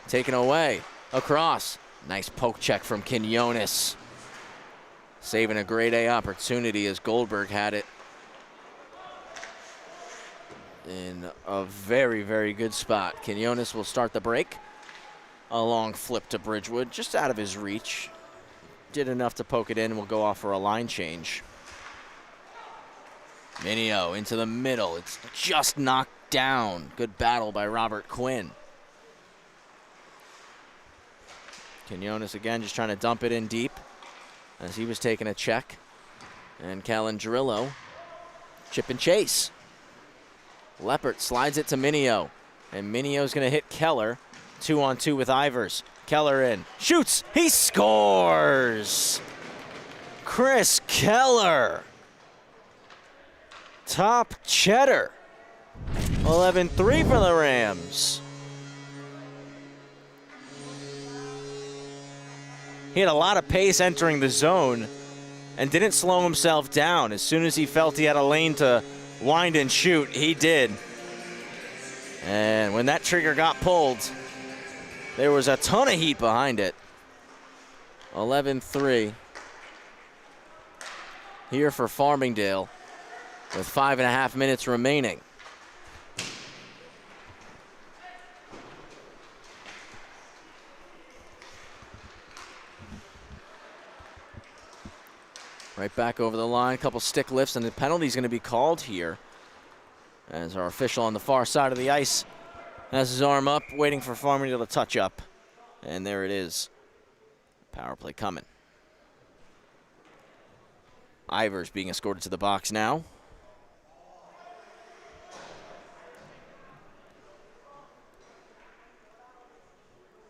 Taken away. Across. Nice poke check from Quinones. Saving a grade A opportunity as Goldberg had it in a very, very good spot. Quinones will start the break. A long flip to Bridgewood, just out of his reach. Did enough to poke it in. Will go off for a line change. Minio into the middle. It's just knocked down. Good battle by Robert Quinn. Quinones again just trying to dump it in deep as he was taking a check. And Calandrillo, chip and chase. Leppert slides it to Minio. And Minio's going to hit Keller. 2-on-2 with Ivers. Keller in. Shoots. He scores. Chris Keller. Top cheddar. 11-3 for the Rams. He had a lot of pace entering the zone and didn't slow himself down. As soon as he felt he had a lane to wind and shoot, he did. And when that trigger got pulled, there was a ton of heat behind it. 11-3 here for Farmingdale with 5.5 minutes remaining. Right back over the line, a couple stick lifts, and the penalty's going to be called here as our official on the far side of the ice has his arm up, waiting for Farmingdale to touch up. And there it is. Power play coming. Ivers being escorted to the box now.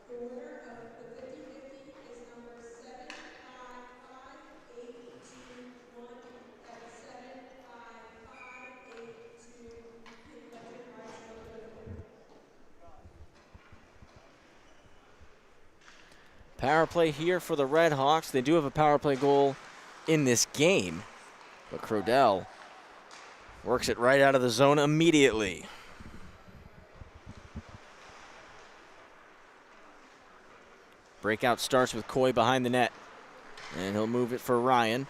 The winner of the 50-50 is number 755-821. That's 755-822. Pink Legend Rides Up the winner. Power play here for the Red Hawks. They do have a power play goal in this game, but Crodell works it right out of the zone immediately. Breakout starts with Coy behind the net, and he'll move it for Ryan.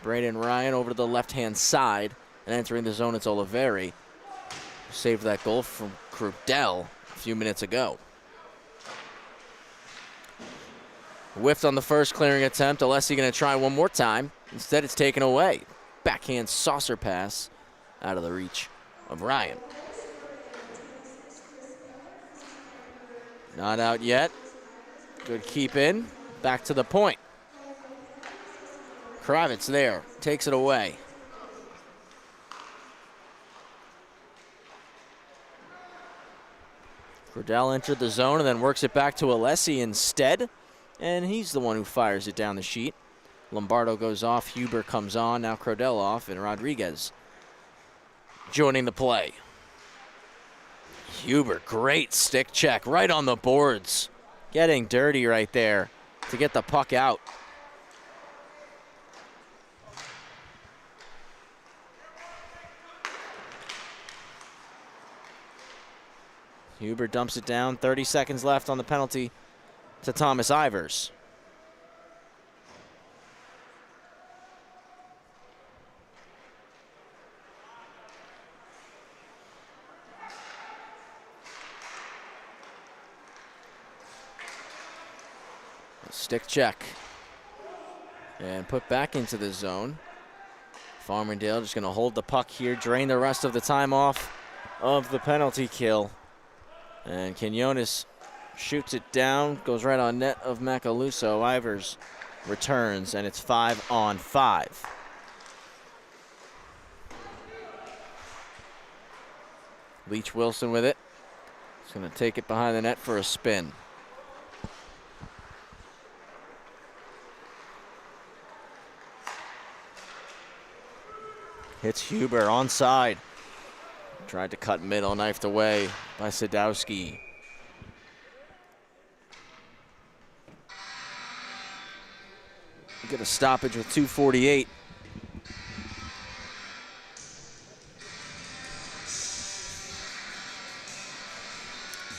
Braden Ryan over to the left-hand side, and entering the zone, it's Oliveri, who saved that goal from Crodell a few minutes ago. Whiffed on the first clearing attempt. Alessi going to try one more time. Instead, it's taken away. Backhand saucer pass out of the reach of Ryan. Not out yet. Good keep in. Back to the point. Kravitz there. Takes it away. Crodell entered the zone and then works it back to Alessi instead. And he's the one who fires it down the sheet. Lombardo goes off, Huber comes on, now Crodell off, and Rodriguez joining the play. Huber, great stick check, right on the boards. Getting dirty right there to get the puck out. Huber dumps it down, 30 seconds left on the penalty to Thomas Ivers. Stick check. And put back into the zone. Farmingdale just going to hold the puck here, drain the rest of the time off of the penalty kill. And Quinones shoots it down, goes right on net of Macaluso. Ivers returns, and it's 5-on-5. Leach Wilson with it. He's going to take it behind the net for a spin. Hits Huber onside. Tried to cut middle, knifed away by Sadowski. Get a stoppage with 2:48.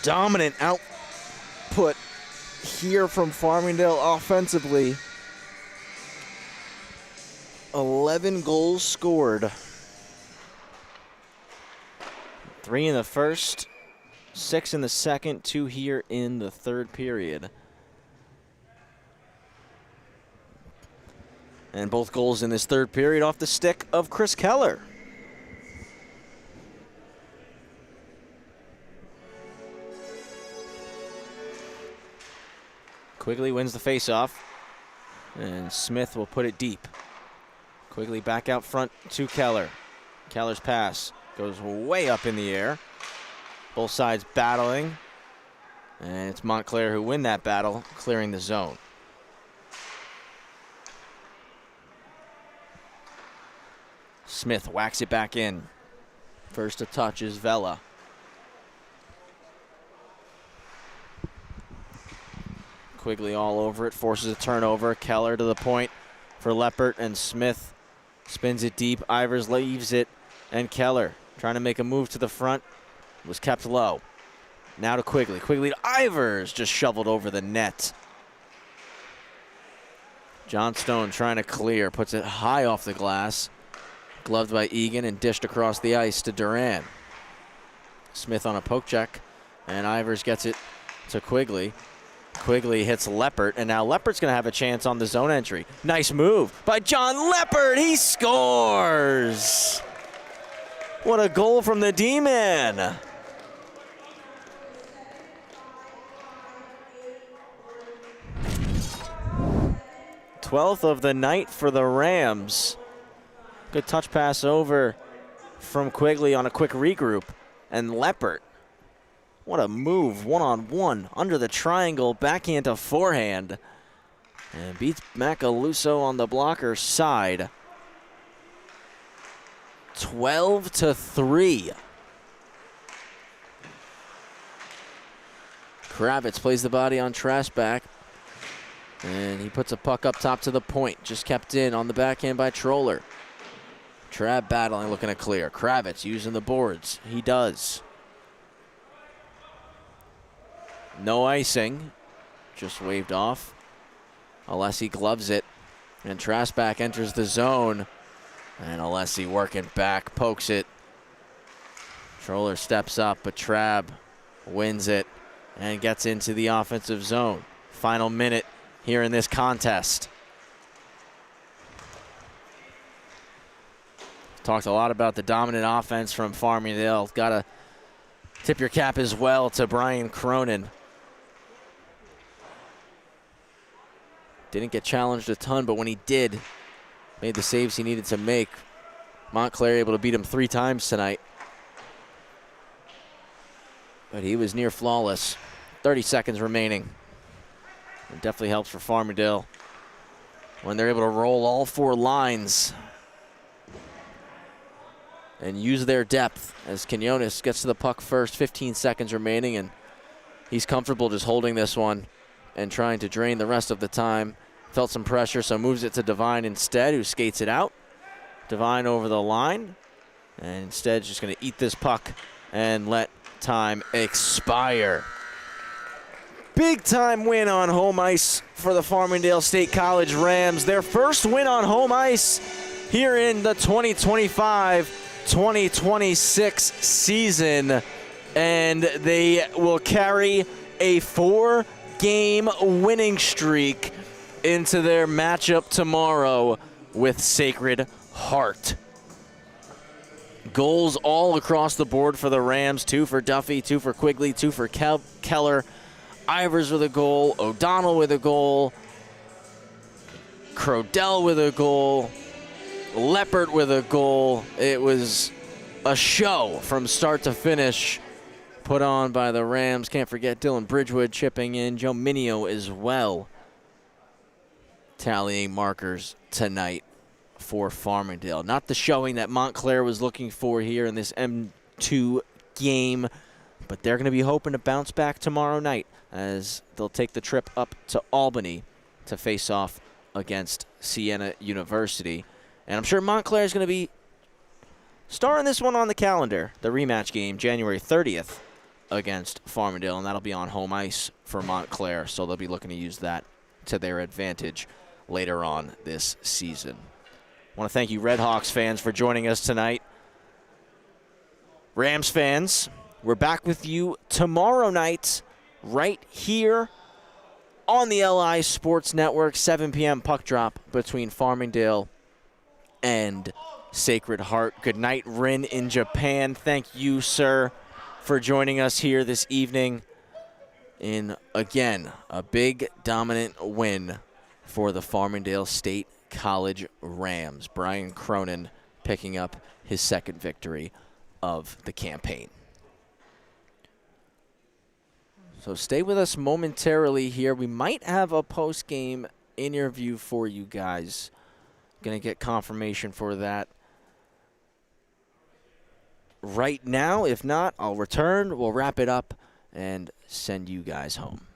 Dominant output here from Farmingdale offensively. 11 goals scored. 3 in the first, 6 in the second, 2 here in the third period. And both goals in this third period off the stick of Chris Keller. Quigley wins the faceoff, and Smith will put it deep. Quigley back out front to Keller. Keller's pass goes way up in the air. Both sides battling. And it's Montclair who win that battle, clearing the zone. Smith whacks it back in. First to touch is Vela. Quigley all over it, forces a turnover. Keller to the point for Leppert, and Smith spins it deep. Ivers leaves it, and Keller trying to make a move to the front. Was kept low. Now to Quigley. Quigley to Ivers, just shoveled over the net. Johnstone trying to clear, puts it high off the glass. Gloved by Egan and dished across the ice to Duran. Smith on a poke check, and Ivers gets it to Quigley. Quigley hits Leppert, and now Leppert's going to have a chance on the zone entry. Nice move by John Leppert. He scores. What a goal from the D-man. 12th of the night for the Rams. Good touch pass over from Quigley on a quick regroup. And Leppert, what a move, one-on-one, under the triangle, backhand to forehand. And beats Macaluso on the blocker side. 12-3. Kravitz plays the body on Trasback. And he puts a puck up top to the point. Just kept in on the backhand by Troller. Trav battling, looking to clear. Kravitz using the boards. He does. No icing. Just waved off. Alessi gloves it. And Trasback enters the zone. And Alessi working back, pokes it. Troller steps up, but Trav wins it and gets into the offensive zone. Final minute here in this contest. Talked a lot about the dominant offense from Farmingdale. Got to tip your cap as well to Brian Cronin. Didn't get challenged a ton, but when he did, made the saves he needed to make. Montclair able to beat him 3 times tonight. But he was near flawless. 30 seconds remaining. It definitely helps for Farmingdale when they're able to roll all 4 lines and use their depth as Quinones gets to the puck first. 15 seconds remaining, and he's comfortable just holding this one and trying to drain the rest of the time. Felt some pressure, so moves it to Devine instead, who skates it out. Devine over the line, and instead just going to eat this puck and let time expire. Big time win on home ice for the Farmingdale State College Rams. Their first win on home ice here in the 2025-2026 season. And they will carry a 4-game winning streak into their matchup tomorrow with Sacred Heart. Goals all across the board for the Rams. 2 for Duffy, 2 for Quigley, 2 for Keller. Ivers with a goal, O'Donnell with a goal, Crodell with a goal, Leppert with a goal. It was a show from start to finish put on by the Rams. Can't forget Dylan Bridgewood chipping in, Joe Minio as well, tallying markers tonight for Farmingdale. Not the showing that Montclair was looking for here in this M2 game, but they're going to be hoping to bounce back tomorrow night as they'll take the trip up to Albany to face off against Siena University. And I'm sure Montclair is going to be starring this one on the calendar, the rematch game, January 30th against Farmingdale, and that'll be on home ice for Montclair, so they'll be looking to use that to their advantage later on this season. I want to thank you Redhawks fans for joining us tonight. Rams fans, we're back with you tomorrow night right here on the LI Sports Network, 7 p.m. puck drop between Farmingdale and Sacred Heart. Good night, Rin in Japan. Thank you, sir, for joining us here this evening in, again, a big dominant win for the Farmingdale State College Rams. Brian Cronin picking up his second victory of the campaign. So stay with us momentarily here. We might have a post-game interview for you guys. Going to get confirmation for that right now. If not, I'll return. We'll wrap it up and send you guys home.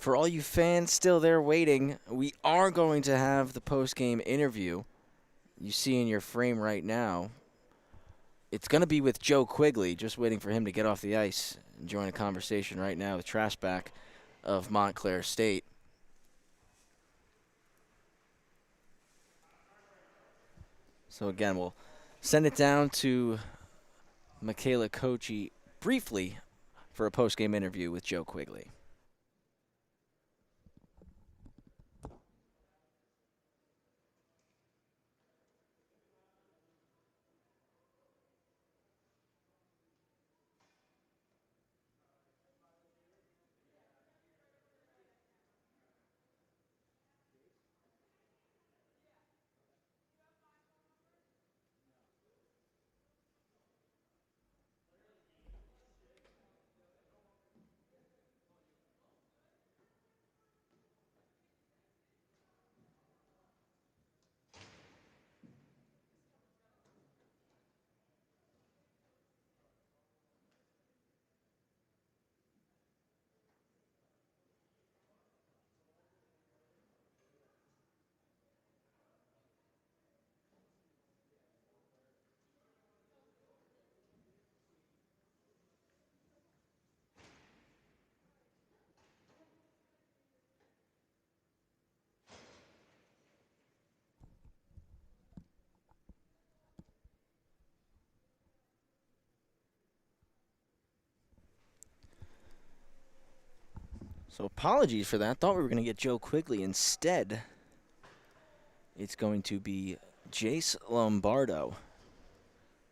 for all you fans still there waiting, we are going to have the post-game interview you see in your frame right now. It's going to be with Joe Quigley, just waiting for him to get off the ice and join a conversation right now, the trash back of Montclair State. So again, we'll send it down to Michaela Kochi briefly for a post-game interview with Joe Quigley. So apologies for that. Thought we were going to get Joe Quigley. Instead, it's going to be Jace Lombardo,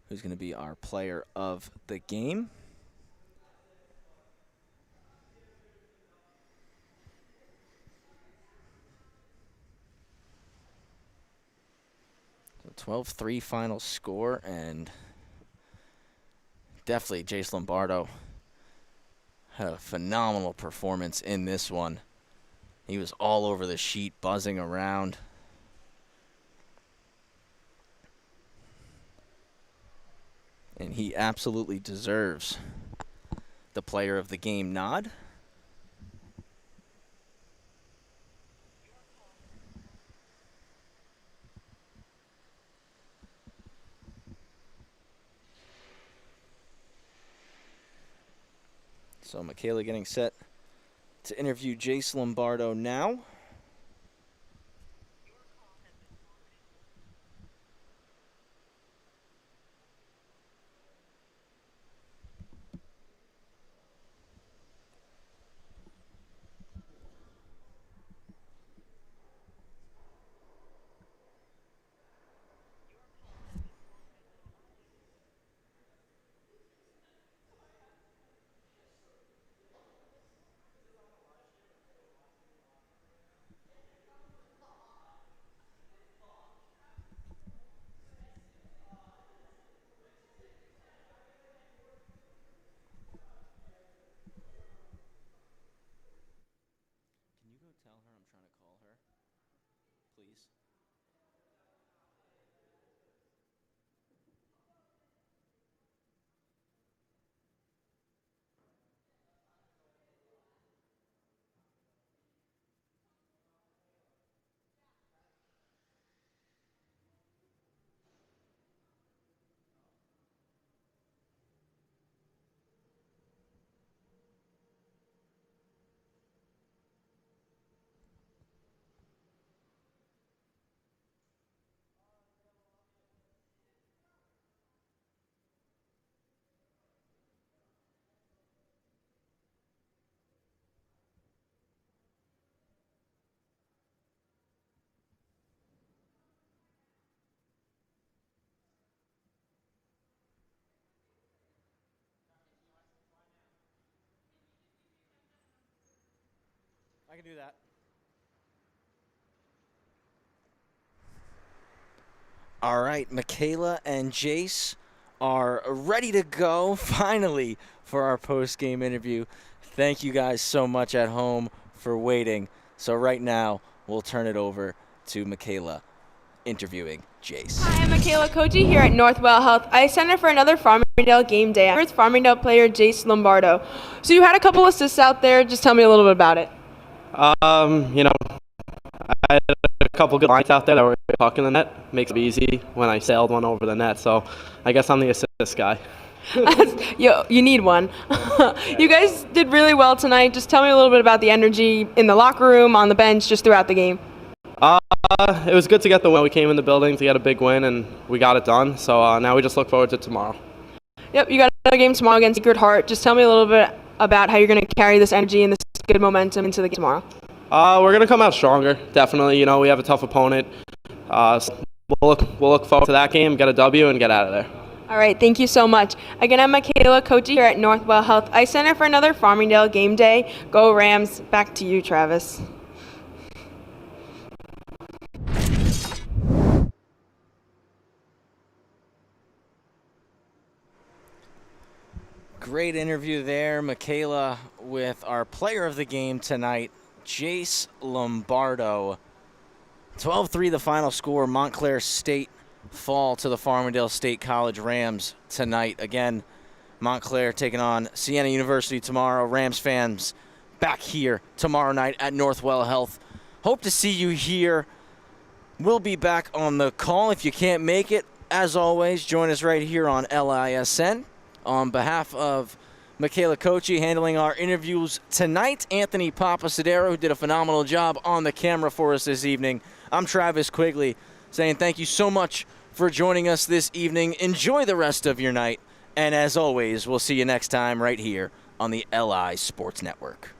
who's going to be our player of the game. So 12-3 final score, and definitely Jace Lombardo had a phenomenal performance in this one. He was all over the sheet, buzzing around. And he absolutely deserves the player of the game nod. So Michaela getting set to interview Jace Lombardo now. Tell her I'm trying to call her, please. I can do that. All right, Michaela and Jace are ready to go finally for our post-game interview. Thank you guys so much at home for waiting. So right now, we'll turn it over to Michaela interviewing Jace. Hi, I'm Michaela Kochi here at Northwell Health Ice Center for another Farmingdale game day. I'm with Farmingdale player Jace Lombardo. So you had a couple assists out there. Just tell me a little bit about it. You know, I had a couple good lines out there that were talking the net. Makes it easy when I sailed one over the net. So I guess I'm the assist guy. You need one. You guys did really well tonight. Just tell me a little bit about the energy in the locker room, on the bench, just throughout the game. It was good to get the win. We came in the building to get a big win, and we got it done. So now we just look forward to tomorrow. Yep, you got another game tomorrow against Sacred Heart. Just tell me a little bit about how you're going to carry this energy and this good momentum into the game tomorrow. We're going to come out stronger, definitely. You know, we have a tough opponent. So we'll look forward to that game, get a W, and get out of there. All right, thank you so much. Again, I'm Michaela Cote here at Northwell Health Ice Center for another Farmingdale game day. Go Rams. Back to you, Travis. Great interview there, Michaela, with our player of the game tonight, Jace Lombardo. 12-3 the final score. Montclair State fall to the Farmingdale State College Rams tonight. Again, Montclair taking on Siena University tomorrow. Rams fans back here tomorrow night at Northwell Health. Hope to see you here. We'll be back on the call if you can't make it. As always, join us right here on LISN. On behalf of Michaela Cote handling our interviews tonight, Anthony Papasadero, who did a phenomenal job on the camera for us this evening, I'm Travis Quigley saying thank you so much for joining us this evening. Enjoy the rest of your night. And as always, we'll see you next time right here on the LI Sports Network.